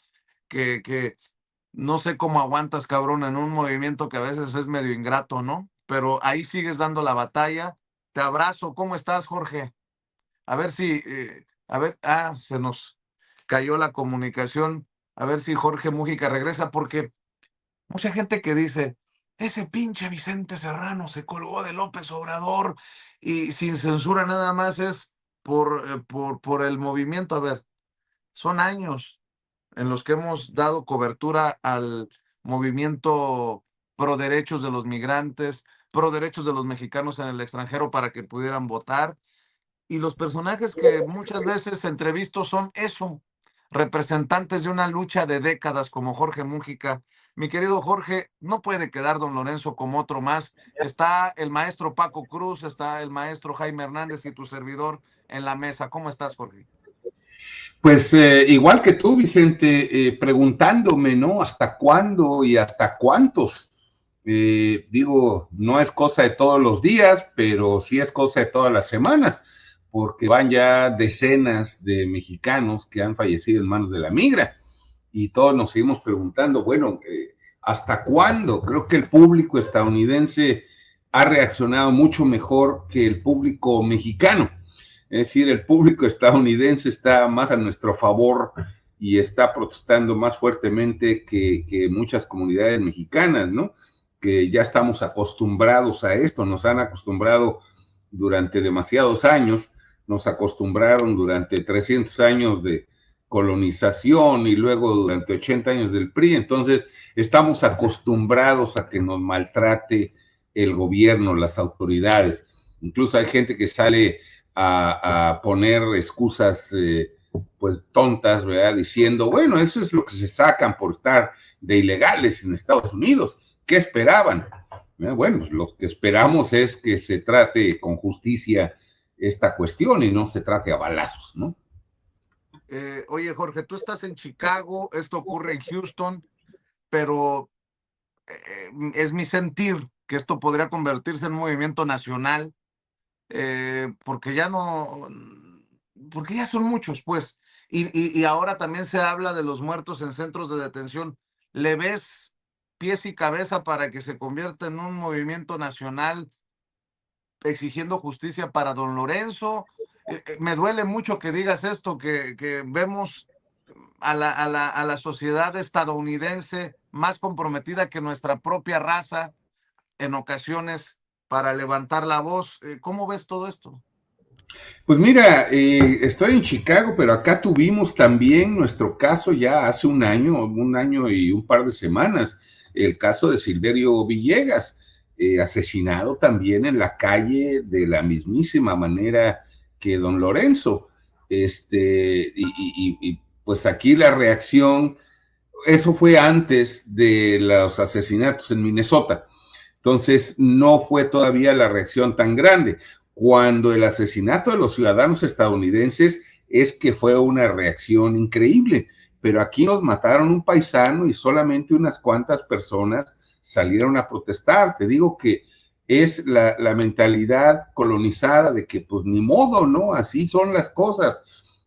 A: que no sé cómo aguantas, cabrón, en un movimiento que a veces es medio ingrato, ¿no? Pero ahí sigues dando la batalla. Te abrazo. ¿Cómo estás, Jorge? A ver si, se nos cayó la comunicación. A ver si Jorge Mújica regresa, porque mucha gente que dice, ese pinche Vicente Serrano se colgó de López Obrador y sin censura nada más es por el movimiento. A ver, son años en los que hemos dado cobertura al movimiento pro derechos de los migrantes, pro derechos de los mexicanos en el extranjero para que pudieran votar. Y los personajes que muchas veces entrevisto son eso, representantes de una lucha de décadas como Jorge Mújica. Mi querido Jorge, no puede quedar don Lorenzo como otro más. Está el maestro Paco Cruz, está el maestro Jaime Hernández y tu servidor en la mesa. ¿Cómo estás, Jorge?
E: Pues igual que tú, Vicente, preguntándome, ¿no? ¿Hasta cuándo y hasta cuántos? Digo, no es cosa de todos los días, pero sí es cosa de todas las semanas, porque van ya decenas de mexicanos que han fallecido en manos de la migra y todos nos seguimos preguntando, bueno, ¿hasta cuándo? Creo que el público estadounidense ha reaccionado mucho mejor que el público mexicano. Es decir, el público estadounidense está más a nuestro favor y está protestando más fuertemente que muchas comunidades mexicanas, ¿no? Que ya estamos acostumbrados a esto, nos han acostumbrado durante demasiados años, nos acostumbraron durante 300 años de colonización y luego durante 80 años del PRI, entonces estamos acostumbrados a que nos maltrate el gobierno, las autoridades. Incluso hay gente que sale a poner excusas pues tontas, ¿verdad? Diciendo, bueno, eso es lo que se sacan por estar de ilegales en Estados Unidos. ¿Qué esperaban? Bueno, lo que esperamos es que se trate con justicia esta cuestión y no se trate a balazos, ¿no?
A: Oye, Jorge, tú estás en Chicago, esto ocurre en Houston, pero es mi sentir que esto podría convertirse en un movimiento nacional, porque ya no, porque ya son muchos, pues. Y ahora también se habla de los muertos en centros de detención. ¿Le ves pies y cabeza para que se convierta en un movimiento nacional exigiendo justicia para don Lorenzo? Me duele mucho que digas esto, que vemos a la sociedad estadounidense más comprometida que nuestra propia raza en ocasiones para levantar la voz. ¿Cómo ves todo esto?
E: Pues mira, estoy en Chicago, pero acá tuvimos también nuestro caso ya hace un año y un par de semanas, el caso de Silverio Villegas, asesinado también en la calle de la mismísima manera que don Lorenzo. Pues aquí la reacción, eso fue antes de los asesinatos en Minnesota. Entonces, no fue todavía la reacción tan grande. Cuando el asesinato de los ciudadanos estadounidenses es que fue una reacción increíble, pero aquí nos mataron un paisano y solamente unas cuantas personas salieron a protestar. Te digo que es la mentalidad colonizada de que pues ni modo, ¿no? Así son las cosas.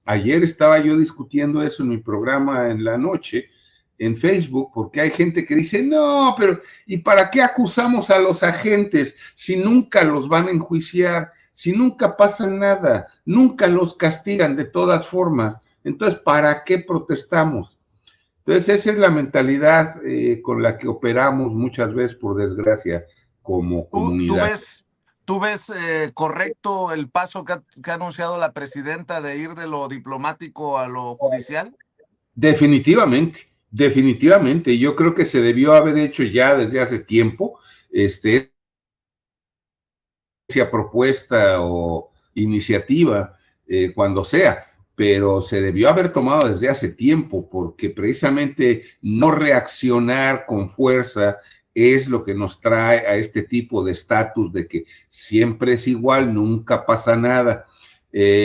E: Ayer estaba yo discutiendo eso en mi programa en la noche, en Facebook, porque hay gente que dice, no, pero ¿y para qué acusamos a los agentes si nunca los van a enjuiciar, si nunca pasa nada, nunca los castigan de todas formas? Entonces, ¿para qué protestamos? Entonces, esa es la mentalidad con la que operamos muchas veces, por desgracia, como comunidad.
A: ¿Tú ves correcto el paso que ha anunciado la presidenta de ir de lo diplomático a lo judicial?
E: Definitivamente, definitivamente. Yo creo que se debió haber hecho ya desde hace tiempo, esa propuesta o iniciativa, cuando sea, pero se debió haber tomado desde hace tiempo, porque precisamente no reaccionar con fuerza es lo que nos trae a este tipo de estatus de que siempre es igual, nunca pasa nada.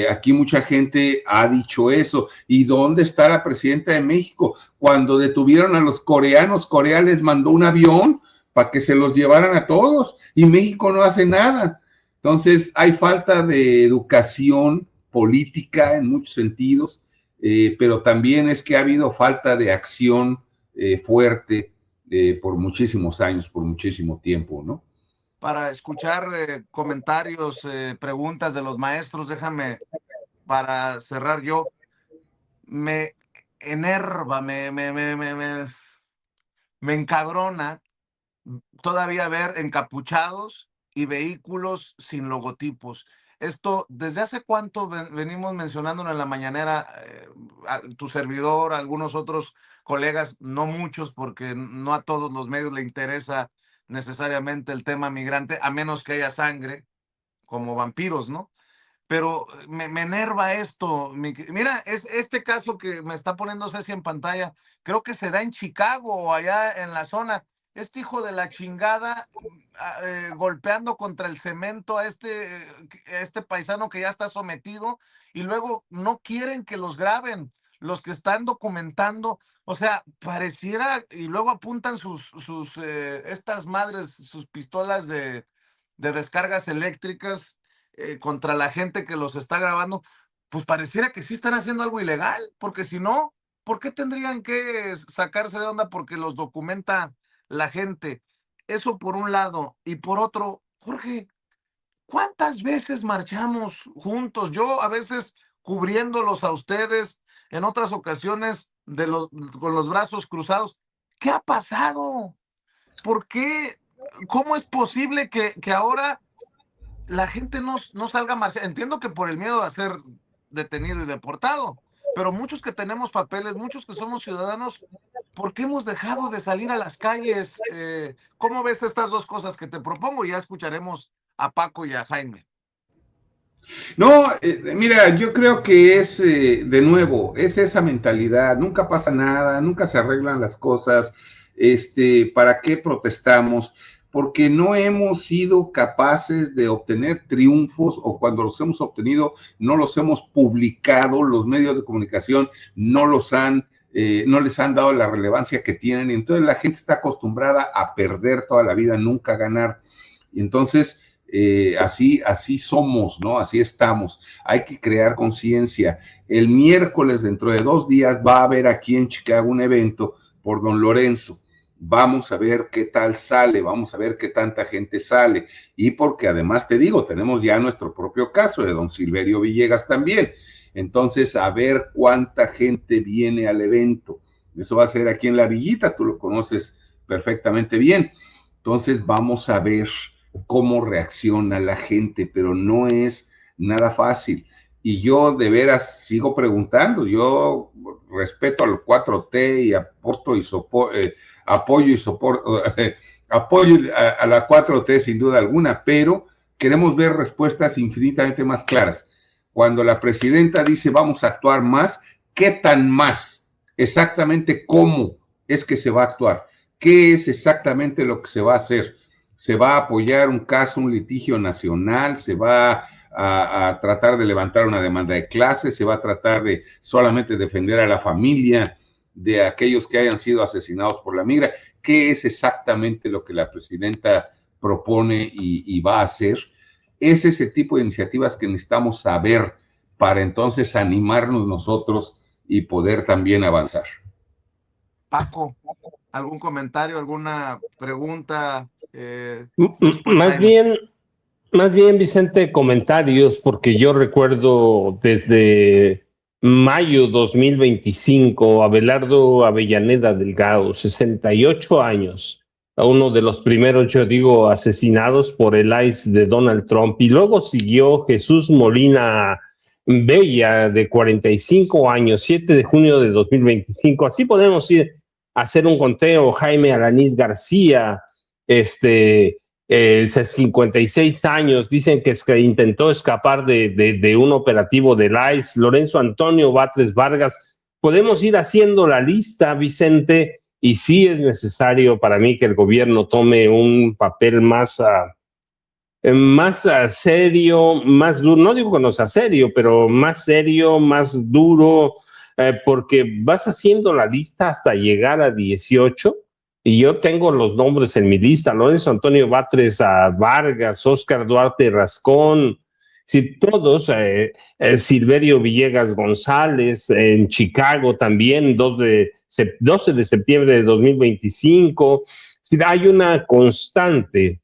E: Aquí mucha gente ha dicho eso. ¿Y dónde está la presidenta de México? Cuando detuvieron a los coreanos, Corea les mandó un avión para que se los llevaran a todos y México no hace nada. Entonces hay falta de educación política en muchos sentidos, pero también es que ha habido falta de acción fuerte por muchísimos años, por muchísimo tiempo, ¿no?
A: Para escuchar comentarios, preguntas de los maestros, déjame para cerrar yo. Me enerva, me encabrona todavía ver encapuchados y vehículos sin logotipos. Esto, ¿desde hace cuánto venimos mencionándolo en la mañanera? Tu servidor, algunos otros colegas, no muchos, porque no a todos los medios le interesa necesariamente el tema migrante, a menos que haya sangre, como vampiros, ¿no? Pero me enerva esto. Mira, es este caso que me está poniendo Ceci en pantalla, creo que se da en Chicago o allá en la zona. Este hijo de la chingada golpeando contra el cemento a este paisano que ya está sometido y luego no quieren que los graben, los que están documentando. O sea, pareciera, y luego apuntan estas madres, sus pistolas de descargas eléctricas contra la gente que los está grabando, pues pareciera que sí están haciendo algo ilegal, porque si no, ¿por qué tendrían que sacarse de onda porque los documenta la gente? Eso por un lado. Y por otro, Jorge, ¿cuántas veces marchamos juntos? Yo a veces cubriéndolos a ustedes, en otras ocasiones con los brazos cruzados. ¿Qué ha pasado? ¿Por qué? ¿Cómo es posible que ahora la gente no salga a marchar? Entiendo que por el miedo a ser detenido y deportado, pero muchos que tenemos papeles, muchos que somos ciudadanos, ¿por qué hemos dejado de salir a las calles? ¿Cómo ves estas dos cosas que te propongo? Ya escucharemos a Paco y a Jaime.
E: No, mira, yo creo que es, de nuevo, es esa mentalidad, nunca pasa nada, nunca se arreglan las cosas, ¿para qué protestamos? Porque no hemos sido capaces de obtener triunfos o cuando los hemos obtenido no los hemos publicado, los medios de comunicación no los han no les han dado la relevancia que tienen, y entonces la gente está acostumbrada a perder toda la vida, nunca ganar. Y entonces, así somos, ¿no? Así estamos. Hay que crear conciencia. El miércoles, dentro de 2 días, va a haber aquí en Chicago un evento por Don Lorenzo. Vamos a ver qué tal sale, vamos a ver qué tanta gente sale. Y porque además te digo, tenemos ya nuestro propio caso de don Silverio Villegas también. Entonces, a ver cuánta gente viene al evento. Eso va a ser aquí en La Villita, tú lo conoces perfectamente bien. Entonces, vamos a ver cómo reacciona la gente, pero no es nada fácil. Y yo de veras sigo preguntando, yo respeto al 4T y apoyo y soporto, apoyo a la 4T sin duda alguna, pero queremos ver respuestas infinitamente más claras. Cuando la presidenta dice vamos a actuar más, ¿qué tan más? Exactamente cómo es que se va a actuar. ¿Qué es exactamente lo que se va a hacer? ¿Se va a apoyar un caso, un litigio nacional? ¿Se va a tratar de levantar una demanda de clase? ¿Se va a tratar de solamente defender a la familia de aquellos que hayan sido asesinados por la migra? ¿Qué es exactamente lo que la presidenta propone y va a hacer? Es ese tipo de iniciativas que necesitamos saber para entonces animarnos nosotros y poder también avanzar.
A: Paco, ¿algún comentario, alguna pregunta? Después
B: Más
A: Jaime.
B: bien, más bien, Vicente, comentarios, porque yo recuerdo desde mayo 2025, Abelardo Avellaneda Delgado, 68 años, a uno de los primeros, yo digo, asesinados por el ICE de Donald Trump, y luego siguió Jesús Molina Bella, de 45 años, 7 de junio de 2025. Así podemos ir a hacer un conteo. Jaime Alanís García, 56 años, dicen que intentó escapar de un operativo del ICE. Lorenzo Antonio Batres Vargas. Podemos ir haciendo la lista, Vicente, y sí es necesario para mí que el gobierno tome un papel más serio, más duro. No digo que no sea serio, pero más serio, más duro, porque vas haciendo la lista hasta llegar a 18. Y yo tengo los nombres en mi lista: Lorenzo Antonio Batres Vargas, Óscar Duarte Rascón, si todos, Silverio Villegas González, en Chicago también, 12 de septiembre de 2025. Si hay una constante,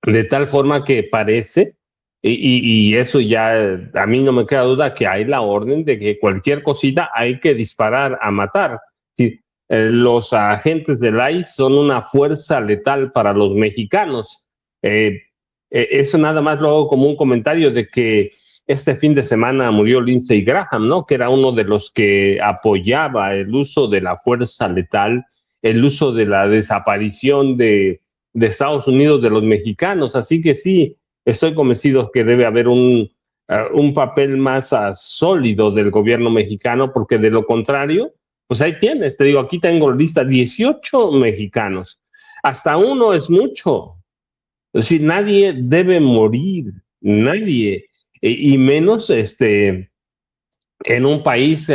B: de tal forma que parece, y eso ya a mí no me queda duda, que hay la orden de que cualquier cosita hay que disparar a matar. Sí, los agentes del ICE son una fuerza letal para los mexicanos. Eso nada más lo hago como un comentario de que este fin de semana murió Lindsey Graham, ¿no? Que era uno de los que apoyaba el uso de la fuerza letal, el uso de la desaparición de Estados Unidos de los mexicanos. Así que sí, estoy convencido que debe haber un papel más sólido del gobierno mexicano, porque de lo contrario, pues ahí tienes, te digo, aquí tengo lista 18 mexicanos. Hasta uno es mucho. Es decir, nadie debe morir, nadie, y menos en un país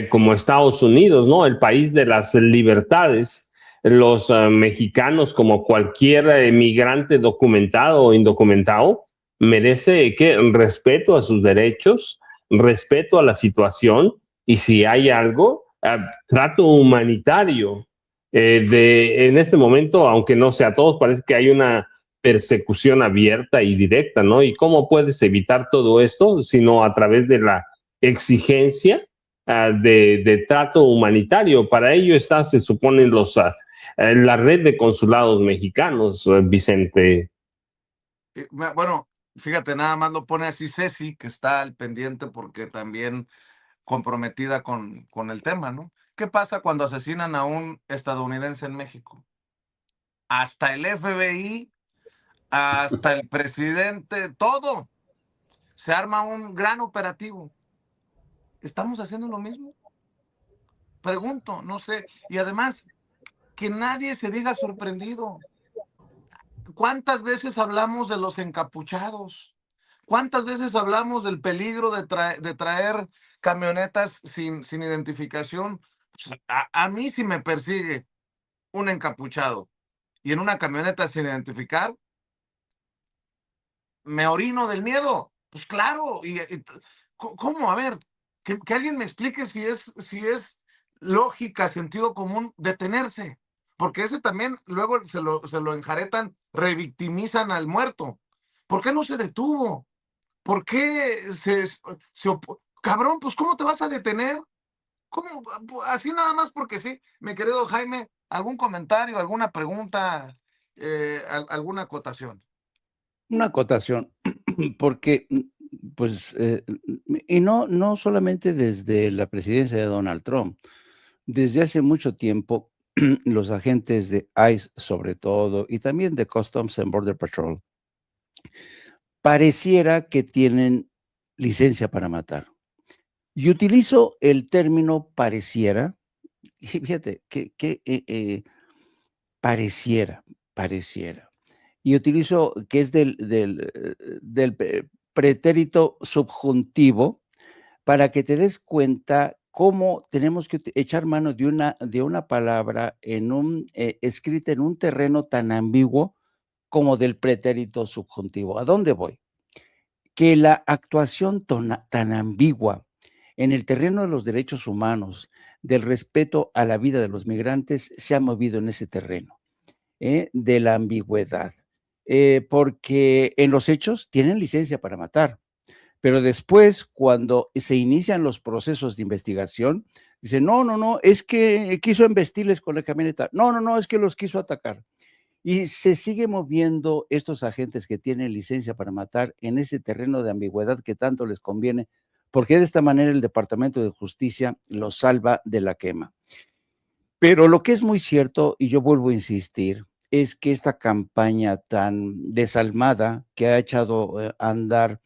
B: como Estados Unidos, ¿no? El país de las libertades. Los mexicanos, como cualquier emigrante documentado o indocumentado, merece respeto a sus derechos, respeto a la situación, y si hay algo, trato humanitario. En este momento, aunque no sea todos, parece que hay una persecución abierta y directa, ¿no? ¿Y cómo puedes evitar todo esto sino a través de la exigencia de trato humanitario? Para ello está, se suponen, la red de consulados mexicanos, Vicente.
A: Bueno, fíjate, nada más lo pone así Ceci, que está al pendiente porque también comprometida con el tema, ¿no? ¿Qué pasa cuando asesinan a un estadounidense en México? Hasta el FBI, hasta el presidente, todo. Se arma un gran operativo. ¿Estamos haciendo lo mismo? Pregunto, no sé. Y además, que nadie se diga sorprendido. ¿Cuántas veces hablamos de los encapuchados? ¿Cuántas veces hablamos del peligro de traer camionetas sin identificación A mí si me persigue un encapuchado y en una camioneta sin identificar, me orino del miedo. Pues claro, ¿cómo? A ver, que alguien me explique si es lógica, sentido común, detenerse. Porque ese también luego se lo enjaretan, revictimizan al muerto. ¿Por qué no se detuvo? ¿Por qué cabrón, pues ¿cómo te vas a detener? ¿Cómo? Así nada más porque sí. Mi querido Jaime, ¿algún comentario, alguna pregunta, alguna acotación?
C: Una acotación, porque, pues, y no solamente desde la presidencia de Donald Trump, desde hace mucho tiempo, los agentes de ICE, sobre todo, y también de Customs and Border Patrol, pareciera que tienen licencia para matar. Y utilizo el término pareciera, y fíjate que pareciera. Y utilizo que es del pretérito subjuntivo para que te des cuenta cómo tenemos que echar mano de una palabra escrita en un terreno tan ambiguo como del pretérito subjuntivo. ¿A dónde voy? Que la actuación tan ambigua en el terreno de los derechos humanos, del respeto a la vida de los migrantes, se ha movido en ese terreno, de la ambigüedad. Porque en los hechos tienen licencia para matar, pero después, cuando se inician los procesos de investigación, dicen, no, es que quiso embestirles con la camioneta. No, es que los quiso atacar. Y se sigue moviendo estos agentes que tienen licencia para matar en ese terreno de ambigüedad que tanto les conviene, porque de esta manera el Departamento de Justicia los salva de la quema. Pero lo que es muy cierto, y yo vuelvo a insistir, es que esta campaña tan desalmada que ha echado a andar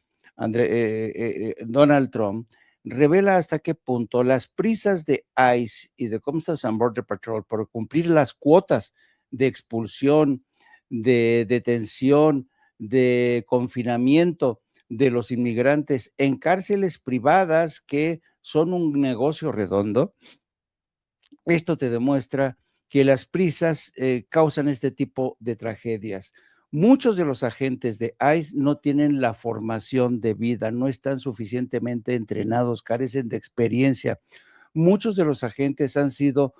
C: Donald Trump revela hasta qué punto las prisas de ICE y de Customs and Border Patrol por cumplir las cuotas de expulsión, de detención, de confinamiento de los inmigrantes en cárceles privadas que son un negocio redondo. Esto te demuestra que las prisas causan este tipo de tragedias. Muchos de los agentes de ICE no tienen la formación de vida, no están suficientemente entrenados, carecen de experiencia. Muchos de los agentes han sido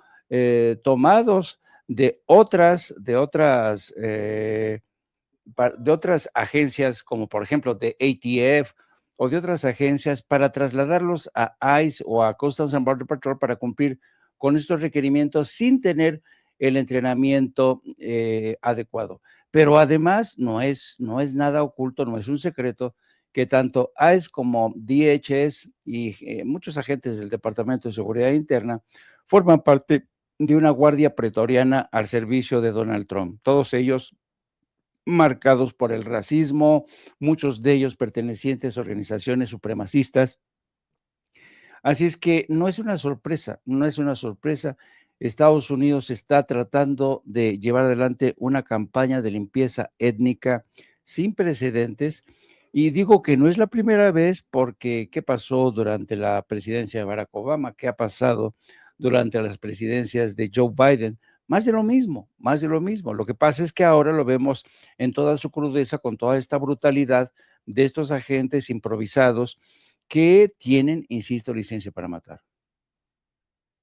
C: tomados de otras agencias, como por ejemplo de ATF o de otras agencias, para trasladarlos a ICE o a Customs and Border Patrol para cumplir con estos requerimientos sin tener el entrenamiento adecuado. Pero además no es nada oculto, no es un secreto que tanto ICE como DHS y muchos agentes del Departamento de Seguridad Interna forman parte de una guardia pretoriana al servicio de Donald Trump. Todos ellos marcados por el racismo, muchos de ellos pertenecientes a organizaciones supremacistas. Así es que no es una sorpresa, no es una sorpresa. Estados Unidos está tratando de llevar adelante una campaña de limpieza étnica sin precedentes. Y digo que no es la primera vez porque ¿qué pasó durante la presidencia de Barack Obama? ¿Qué ha pasado durante las presidencias de Joe Biden? Más de lo mismo, más de lo mismo. Lo que pasa es que ahora lo vemos en toda su crudeza, con toda esta brutalidad de estos agentes improvisados que tienen, insisto, licencia para matar.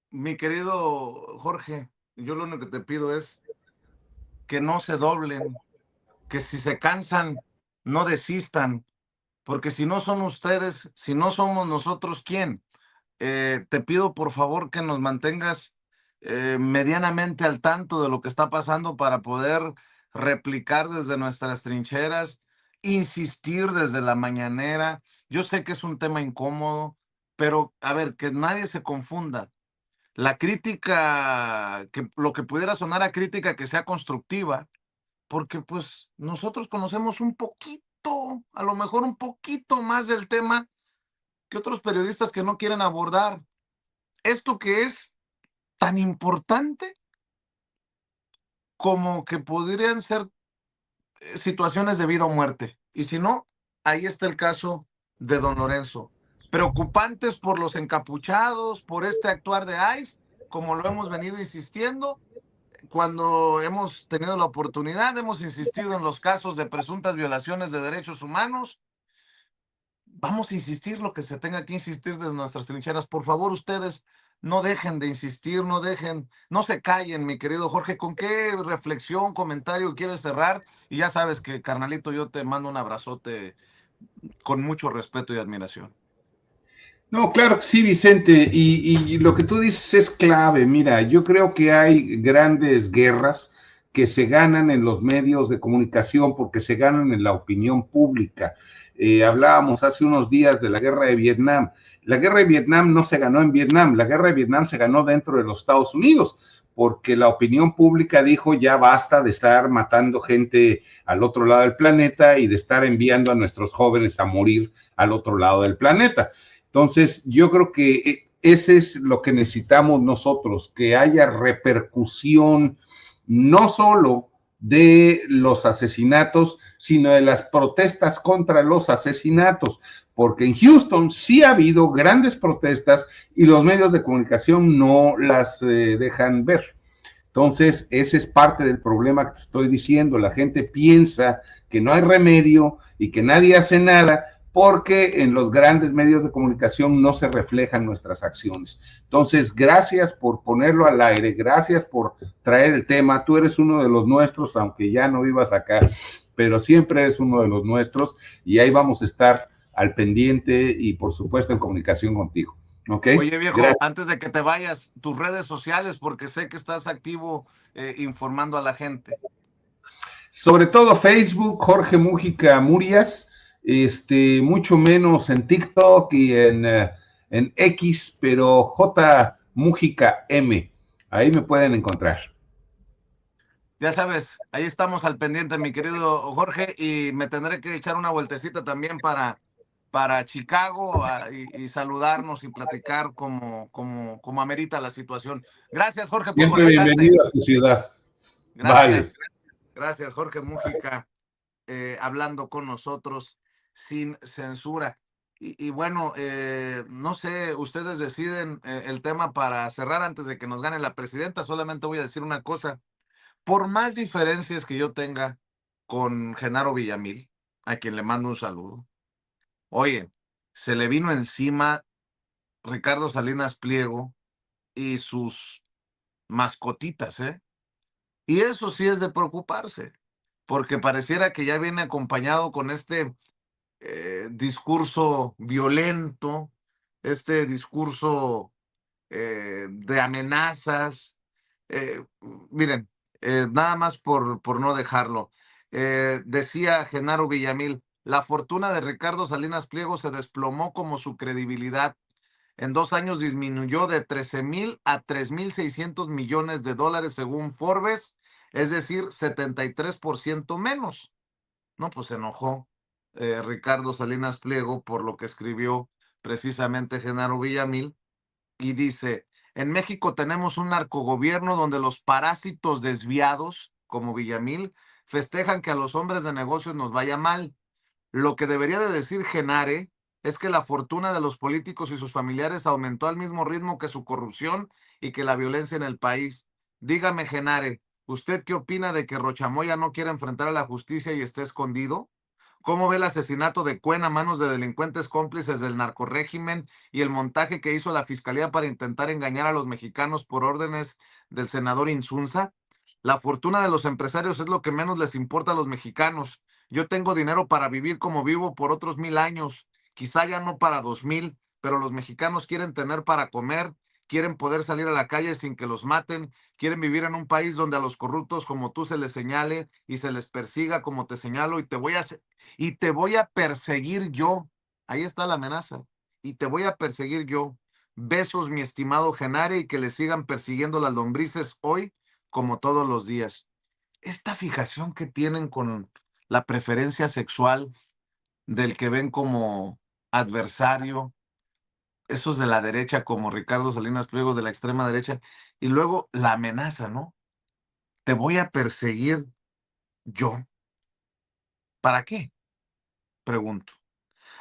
A: Mi querido Jorge, yo lo único que te pido es que no se doblen, que si se cansan, no desistan, porque si no son ustedes, si no somos nosotros, ¿quién? Te pido por favor que nos mantengas medianamente al tanto de lo que está pasando para poder replicar desde nuestras trincheras, insistir desde la mañanera. Yo sé que es un tema incómodo, pero a ver, que nadie se confunda. La crítica, que lo que pudiera sonar a crítica que sea constructiva, porque pues nosotros conocemos un poquito, a lo mejor un poquito más del tema que otros periodistas que no quieren abordar. Esto que es tan importante como que podrían ser situaciones de vida o muerte. Y si no, ahí está el caso de don Lorenzo. Preocupantes por los encapuchados, por este actuar de ICE, como lo hemos venido insistiendo. Cuando hemos tenido la oportunidad, hemos insistido en los casos de presuntas violaciones de derechos humanos. Vamos a insistir lo que se tenga que insistir desde nuestras trincheras. Por favor, ustedes no dejen de insistir, no se callen, mi querido Jorge. ¿Con qué reflexión, comentario quieres cerrar? Y ya sabes que, carnalito, yo te mando un abrazote con mucho respeto y admiración.
E: No, claro que sí, Vicente, y lo que tú dices es clave. Mira, yo creo que hay grandes guerras que se ganan en los medios de comunicación porque se ganan en la opinión pública. Hablábamos hace unos días de la guerra de Vietnam. La guerra de Vietnam no se ganó en Vietnam, la guerra de Vietnam se ganó dentro de los Estados Unidos, porque la opinión pública dijo ya basta de estar matando gente al otro lado del planeta y de estar enviando a nuestros jóvenes a morir al otro lado del planeta. Entonces, yo creo que ese es lo que necesitamos nosotros, que haya repercusión no solo de los asesinatos, sino de las protestas contra los asesinatos, porque en Houston sí ha habido grandes protestas y los medios de comunicación no las dejan ver. Entonces, ese es parte del problema que te estoy diciendo. La gente piensa que no hay remedio y que nadie hace nada porque en los grandes medios de comunicación no se reflejan nuestras acciones. Entonces, gracias por ponerlo al aire, gracias por traer el tema. Tú eres uno de los nuestros, aunque ya no vivas acá, pero siempre eres uno de los nuestros y ahí vamos a estar al pendiente y, por supuesto, en comunicación contigo. ¿Okay?
A: Oye, viejo,
E: Gracias.
A: antes de que te vayas, tus redes sociales, porque sé que estás activo informando a la gente.
E: Sobre todo Facebook, Jorge Mújica Murias, mucho menos en TikTok y en X, pero J Mújica M. Ahí me pueden encontrar.
A: Ya sabes, ahí estamos al pendiente, mi querido Jorge, y me tendré que echar una vueltecita también para Chicago y saludarnos y platicar como amerita la situación. Gracias, Jorge, por
E: Siempre
A: conectarte.
E: bienvenido a tu ciudad. Vale.
A: Gracias, Jorge Mújica, hablando con nosotros sin censura. Y bueno, no sé, ustedes deciden el tema para cerrar antes de que nos gane la presidenta. Solamente voy a decir una cosa. Por más diferencias que yo tenga con Genaro Villamil, a quien le mando un saludo, oye, se le vino encima Ricardo Salinas Pliego y sus mascotitas, ¿eh? Y eso sí es de preocuparse, porque pareciera que ya viene acompañado con este discurso violento, este discurso de amenazas. Miren, nada más por no dejarlo. Decía Genaro Villamil, la fortuna de Ricardo Salinas Pliego se desplomó como su credibilidad. En 2 años disminuyó de 13,000 a 3,600 millones de dólares según Forbes, es decir, 73% menos. No, pues se enojó Ricardo Salinas Pliego por lo que escribió precisamente Genaro Villamil y dice, en México tenemos un narcogobierno donde los parásitos desviados, como Villamil, festejan que a los hombres de negocios nos vaya mal. Lo que debería de decir Genare es que la fortuna de los políticos y sus familiares aumentó al mismo ritmo que su corrupción y que la violencia en el país. Dígame, Genare, ¿usted qué opina de que Rochamoya no quiera enfrentar a la justicia y esté escondido? ¿Cómo ve el asesinato de Cuen a manos de delincuentes cómplices del narcorrégimen y el montaje que hizo la fiscalía para intentar engañar a los mexicanos por órdenes del senador Insunza? La fortuna de los empresarios es lo que menos les importa a los mexicanos. Yo tengo dinero para vivir como vivo por otros 1,000 años, quizá ya no para 2,000, pero los mexicanos quieren tener para comer, quieren poder salir a la calle sin que los maten, quieren vivir en un país donde a los corruptos como tú se les señale y se les persiga como te señalo y te voy a perseguir yo. Ahí está la amenaza. Y te voy a perseguir yo. Besos, mi estimado Genare, y que le sigan persiguiendo las lombrices hoy como todos los días. Esta fijación que tienen con la preferencia sexual del que ven como adversario, esos de la derecha como Ricardo Salinas Pliego de la extrema derecha, y luego la amenaza, ¿no? Te voy a perseguir yo. ¿Para qué? Pregunto.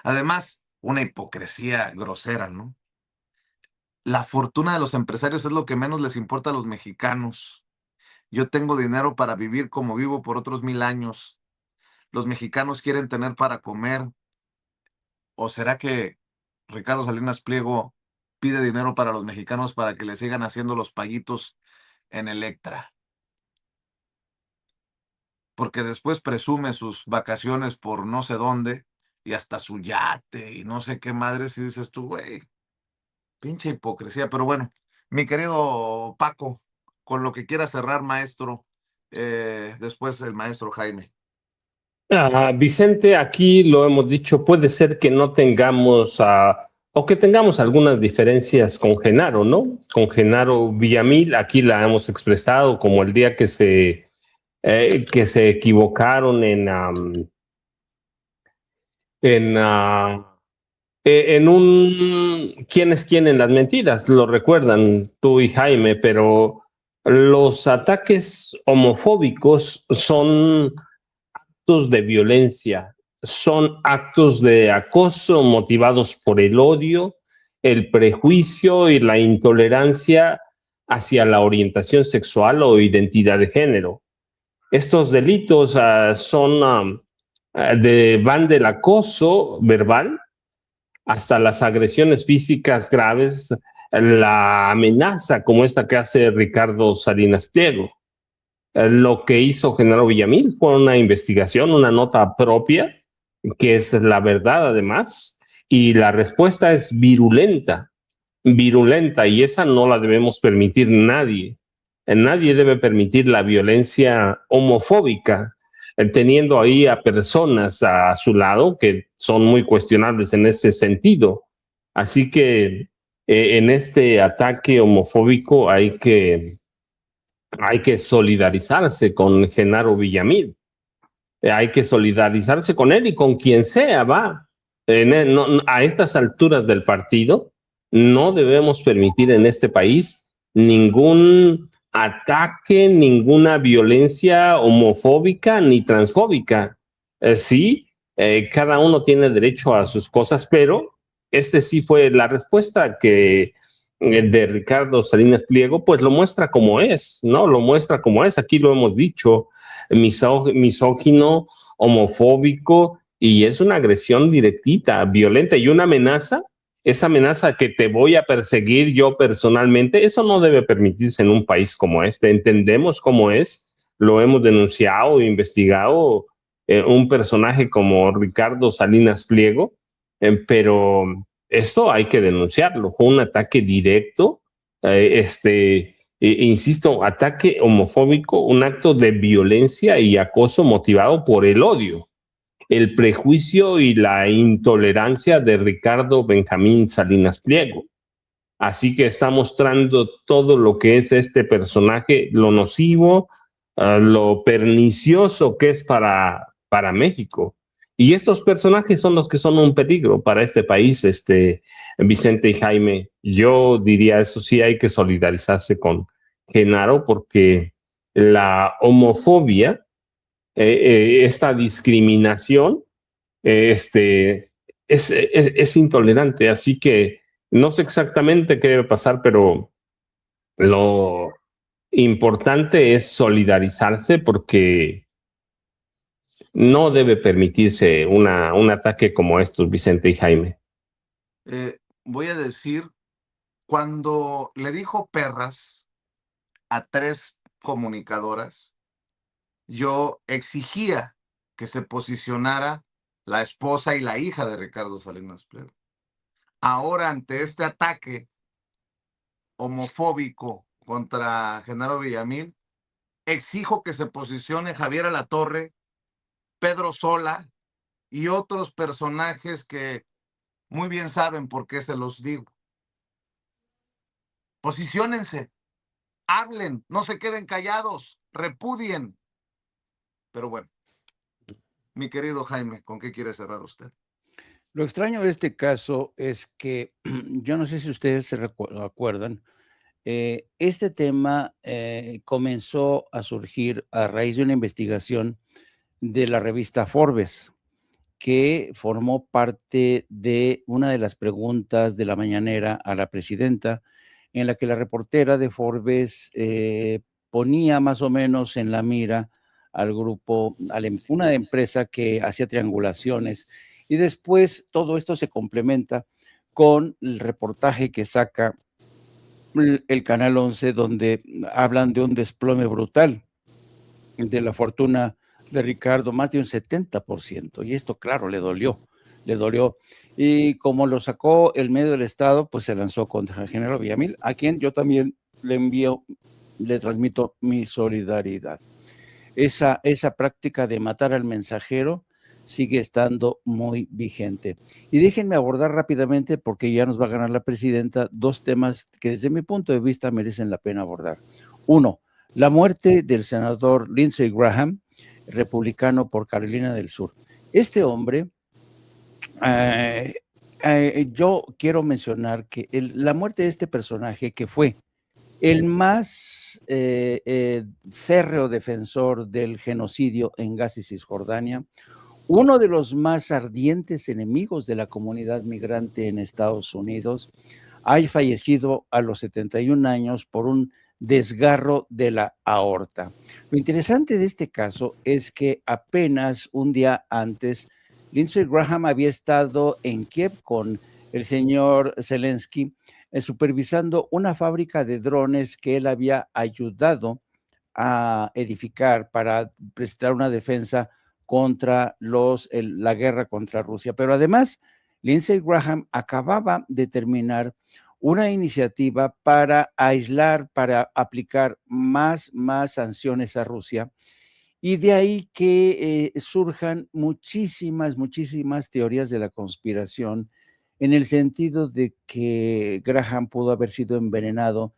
A: Además, una hipocresía grosera, ¿no? La fortuna de los empresarios es lo que menos les importa a los mexicanos. Yo tengo dinero para vivir como vivo por otros 1000 años. Los mexicanos quieren tener para comer. ¿O será que Ricardo Salinas Pliego pide dinero para los mexicanos para que le sigan haciendo los paguitos en Electra? Porque después presume sus vacaciones por no sé dónde y hasta su yate y no sé qué madres, y dices tú, güey, pinche hipocresía. Pero bueno, mi querido Paco, con lo que quiera cerrar, maestro, después el maestro Jaime.
B: Vicente, aquí lo hemos dicho, puede ser que no tengamos o que tengamos algunas diferencias con Genaro, ¿no? Con Genaro Villamil, aquí la hemos expresado como el día que se equivocaron en, ah, en un quién es quién en las mentiras, lo recuerdan tú y Jaime, pero los ataques homofóbicos son actos de violencia, son actos de acoso motivados por el odio, el prejuicio y la intolerancia hacia la orientación sexual o identidad de género. Estos delitos van del acoso verbal hasta las agresiones físicas graves, la amenaza como esta que hace Ricardo Salinas Pliego. Lo que hizo Genaro Villamil fue una investigación, una nota propia, que es la verdad además, y la respuesta es virulenta, virulenta, y esa no la debemos permitir nadie. Nadie debe permitir la violencia homofóbica, teniendo ahí a personas a su lado que son muy cuestionables en ese sentido. Así que en este ataque homofóbico hay que solidarizarse con Genaro Villamil. Hay que solidarizarse con él y con quien sea, va. A estas alturas del partido, no debemos permitir en este país ningún ataque, ninguna violencia homofóbica ni transfóbica. Sí, cada uno tiene derecho a sus cosas, pero este sí fue la respuesta que de Ricardo Salinas Pliego, pues lo muestra como es, ¿no? Lo muestra como es, aquí lo hemos dicho, misógino, homofóbico, y es una agresión directita, violenta y una amenaza, esa amenaza que te voy a perseguir yo personalmente, eso no debe permitirse en un país como este. Entendemos cómo es, lo hemos denunciado, investigado, un personaje como Ricardo Salinas Pliego, pero esto hay que denunciarlo, fue un ataque directo, insisto, ataque homofóbico, un acto de violencia y acoso motivado por el odio, el prejuicio y la intolerancia de Ricardo Benjamín Salinas Pliego. Así que está mostrando todo lo que es este personaje, lo nocivo, lo pernicioso que es para México. Y estos personajes son los que son un peligro para este país, Vicente y Jaime. Yo diría, eso sí, hay que solidarizarse con Genaro porque la homofobia, esta discriminación, es intolerante. Así que no sé exactamente qué debe pasar, pero lo importante es solidarizarse porque no debe permitirse un ataque como estos, Vicente y Jaime.
A: Voy a decir, cuando le dijo perras a 3 comunicadoras, yo exigía que se posicionara la esposa y la hija de Ricardo Salinas Pliego. Ahora, ante este ataque homofóbico contra Genaro Villamil, exijo que se posicione Javier Alatorre, Pedro Sola y otros personajes que muy bien saben por qué se los digo. Posiciónense, hablen, no se queden callados, repudien. Pero bueno, mi querido Jaime, ¿con qué quiere cerrar usted?
C: Lo extraño de este caso es que yo no sé si ustedes se acuerdan, este tema comenzó a surgir a raíz de una investigación de la revista Forbes, que formó parte de una de las preguntas de la mañanera a la presidenta, en la que la reportera de Forbes ponía más o menos en la mira al grupo, una empresa que hacía triangulaciones, y después todo esto se complementa con el reportaje que saca el Canal 11, donde hablan de un desplome brutal de la fortuna de Ricardo, más de un 70%, y esto, claro, le dolió. Y como lo sacó el medio del Estado, pues se lanzó contra el general Villamil, a quien yo también le transmito mi solidaridad. Esa práctica de matar al mensajero sigue estando muy vigente. Y déjenme abordar rápidamente, porque ya nos va a ganar la presidenta, dos temas que desde mi punto de vista merecen la pena abordar. Uno, la muerte del senador Lindsey Graham, republicano por Carolina del Sur. Este hombre, yo quiero mencionar que la muerte de este personaje, que fue el más férreo defensor del genocidio en Gaza y Cisjordania, uno de los más ardientes enemigos de la comunidad migrante en Estados Unidos, ha fallecido a los 71 años por un desgarro de la aorta. Lo interesante de este caso es que apenas un día antes, Lindsey Graham había estado en Kiev con el señor Zelensky, supervisando una fábrica de drones que él había ayudado a edificar para prestar una defensa contra la guerra contra Rusia. Pero además, Lindsey Graham acababa de terminar una iniciativa para aislar, para aplicar más sanciones a Rusia, y de ahí que surjan muchísimas teorías de la conspiración, en el sentido de que Graham pudo haber sido envenenado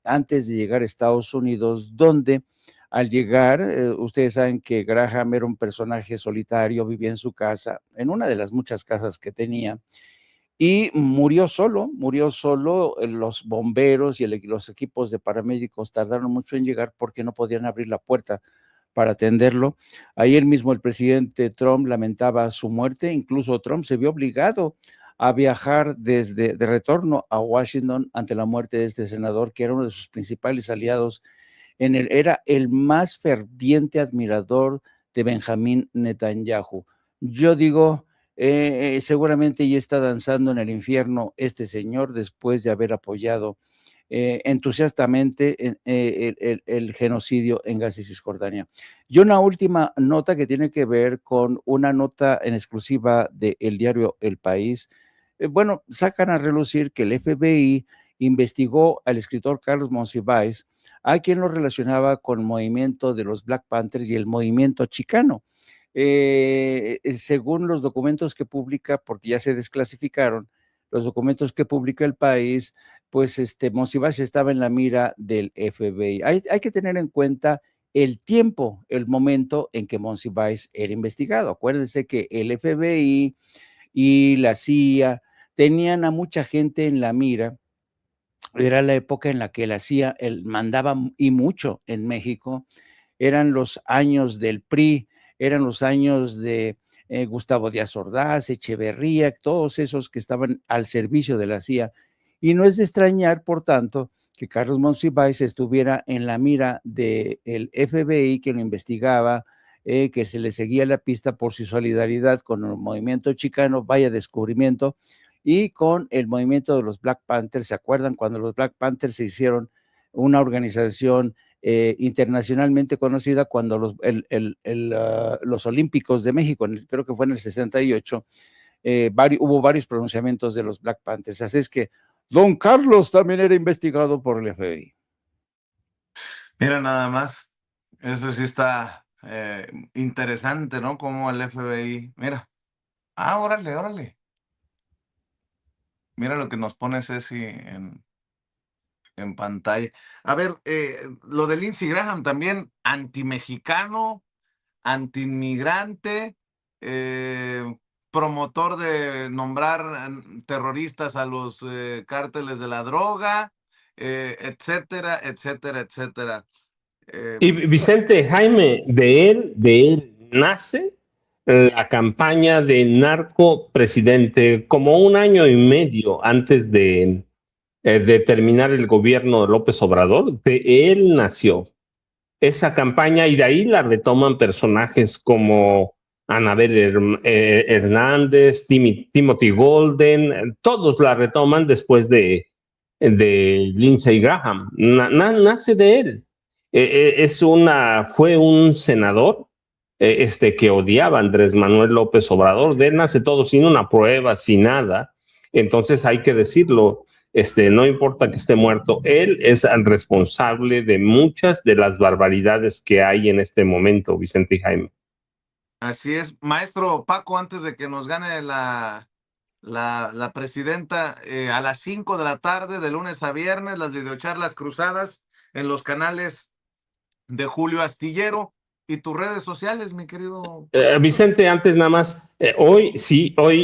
C: antes de llegar a Estados Unidos, donde al llegar, ustedes saben que Graham era un personaje solitario, vivía en su casa, en una de las muchas casas que tenía, y murió solo. Los bomberos y los equipos de paramédicos tardaron mucho en llegar porque no podían abrir la puerta para atenderlo. Ayer mismo el presidente Trump lamentaba su muerte, incluso Trump se vio obligado a viajar de retorno a Washington ante la muerte de este senador, que era uno de sus principales aliados, era el más ferviente admirador de Benjamín Netanyahu. Yo digo, seguramente ya está danzando en el infierno este señor después de haber apoyado entusiastamente el genocidio en Gaza y Cisjordania. Y una última nota que tiene que ver con una nota en exclusiva del diario El País. Bueno, sacan a relucir que el FBI investigó al escritor Carlos Monsiváis, a quien lo relacionaba con el movimiento de los Black Panthers y el movimiento chicano. Según los documentos que publica, porque ya se desclasificaron, los documentos que publica El País, pues Monsiváis estaba en la mira del FBI. Hay que tener en cuenta el tiempo, el momento en que Monsiváis era investigado. Acuérdense que el FBI y la CIA tenían a mucha gente en la mira. Era la época en la que la CIA mandaba y mucho en México. Eran los años del PRI, eran los años de Gustavo Díaz Ordaz, Echeverría, todos esos que estaban al servicio de la CIA. Y no es de extrañar, por tanto, que Carlos Monsiváis estuviera en la mira del FBI, que lo investigaba, que se le seguía la pista por su solidaridad con el movimiento chicano, vaya descubrimiento, y con el movimiento de los Black Panthers. ¿Se acuerdan cuando los Black Panthers se hicieron una organización internacionalmente conocida cuando los Olímpicos de México, creo que fue en el 68, hubo varios pronunciamientos de los Black Panthers? Así es que don Carlos también era investigado por el FBI.
A: Mira nada más, eso sí está interesante, ¿no? Como el FBI, mira, órale. Mira lo que nos pone Ceci en pantalla. A ver, lo de Lindsey Graham también, antimexicano, antiinmigrante, promotor de nombrar terroristas a los cárteles de la droga, etcétera.
B: Y Vicente, Jaime, de él nace la campaña de narco presidente como un año y medio antes de terminar el gobierno de López Obrador. De él nació esa campaña y de ahí la retoman personajes como Anabel Hernández, Timothy Golden, todos la retoman después de Lindsey Graham. Nace de él. Fue un senador que odiaba a Andrés Manuel López Obrador. De él nace todo sin una prueba, sin nada. Entonces hay que decirlo. No importa que esté muerto, él es el responsable de muchas de las barbaridades que hay en este momento, Vicente y Jaime.
A: Así es, maestro Paco, antes de que nos gane la presidenta, a las 5 de la tarde, de lunes a viernes, las videocharlas cruzadas en los canales de Julio Astillero y tus redes sociales, mi querido Paco.
B: Vicente, antes nada más, hoy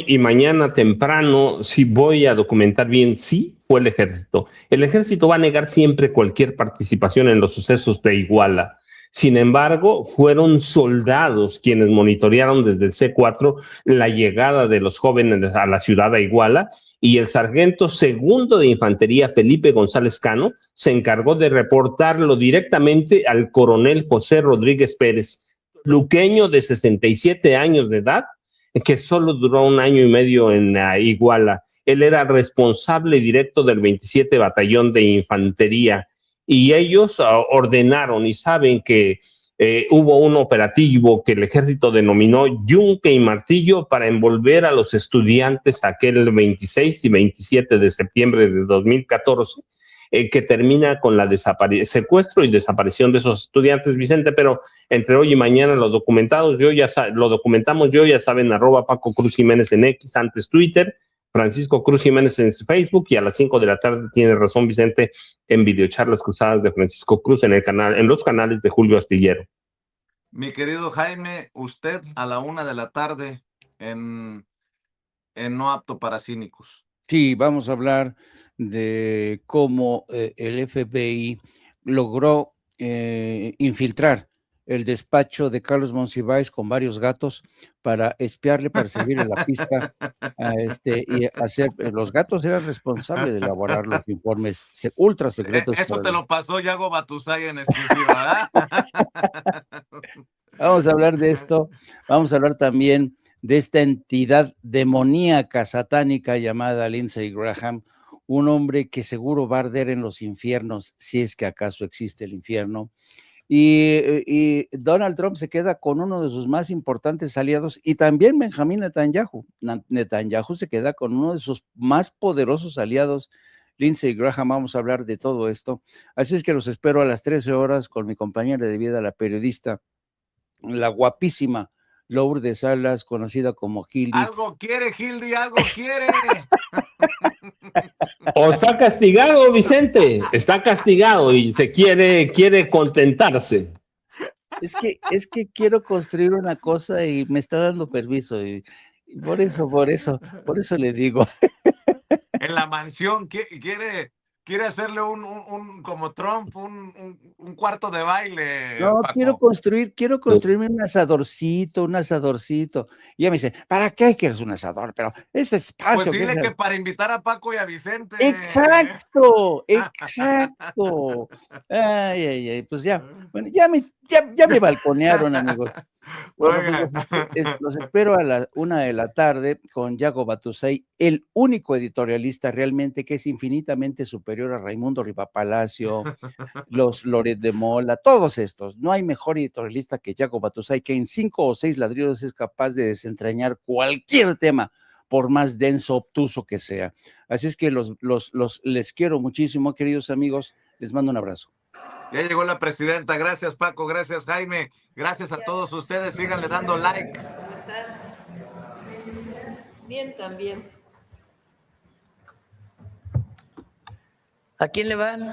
B: y mañana temprano, sí voy a documentar bien, sí fue el ejército. El ejército va a negar siempre cualquier participación en los sucesos de Iguala. Sin embargo, fueron soldados quienes monitorearon desde el C4 la llegada de los jóvenes a la ciudad de Iguala, y el sargento segundo de infantería Felipe González Cano se encargó de reportarlo directamente al coronel José Rodríguez Pérez, luqueño de 67 años de edad, que solo duró un año y medio en Iguala. Él era responsable directo del 27 Batallón de Infantería, y ellos ordenaron y saben que hubo un operativo que el ejército denominó Yunque y Martillo para envolver a los estudiantes aquel 26 y 27 de septiembre de 2014, que termina con la secuestro y desaparición de esos estudiantes, Vicente. Pero entre hoy y mañana lo documentamos, ya saben, @Paco Cruz Jiménez en X, antes Twitter, Francisco Cruz Jiménez en Facebook, y a las 5 de la tarde, tiene razón Vicente, en videocharlas cruzadas de Francisco Cruz en los canales de Julio Astillero.
A: Mi querido Jaime, usted a la 1 de la tarde en No Apto para Cínicos.
C: Sí, vamos a hablar de cómo el FBI logró infiltrar el despacho de Carlos Monsiváis con varios gatos para espiarle, para seguirle la pista y hacer. Los gatos eran responsables de elaborar los informes ultra secretos.
A: Eso te lo pasó Yago Batusay en exclusiva, ¿verdad?
C: Vamos a hablar de esto. Vamos a hablar también de esta entidad demoníaca, satánica llamada Lindsey Graham, un hombre que seguro va a arder en los infiernos, si es que acaso existe el infierno. Y Donald Trump se queda con uno de sus más importantes aliados, y también Benjamín Netanyahu. Netanyahu se queda con uno de sus más poderosos aliados, Lindsey Graham. Vamos a hablar de todo esto. Así es que los espero a las 13 horas con mi compañera de vida, la periodista, la guapísima Lourdes Salas, conocida como Hildy.
A: Algo quiere, Hildy, algo quiere.
B: O está castigado, Vicente, está castigado y se quiere contentarse.
C: Es que quiero construir una cosa y me está dando permiso, y por eso le digo.
A: En la mansión quiere hacerle como Trump, un cuarto de baile,
C: No,
A: Paco.
C: quiero construirme un asadorcito. Y ella me dice, ¿para qué quieres un asador? Pero este espacio.
A: Pues dile que para invitar a Paco y a Vicente.
C: Exacto. Ay, pues ya. Bueno, ya me balconearon, amigos. Bueno, pues los espero a la 1 de la tarde con Yago Batusay, el único editorialista realmente que es infinitamente superior a Raimundo Rivapalacio, los Loret de Mola, todos estos. No hay mejor editorialista que Yago Batusay, que en 5 o 6 ladrillos es capaz de desentrañar cualquier tema, por más denso, obtuso que sea. Así es que les quiero muchísimo, queridos amigos. Les mando un abrazo.
A: Ya llegó la presidenta. Gracias, Paco. Gracias, Jaime. Gracias a todos ustedes. Síganle dando like.
F: ¿Cómo están? Bien, también. ¿A quién le van?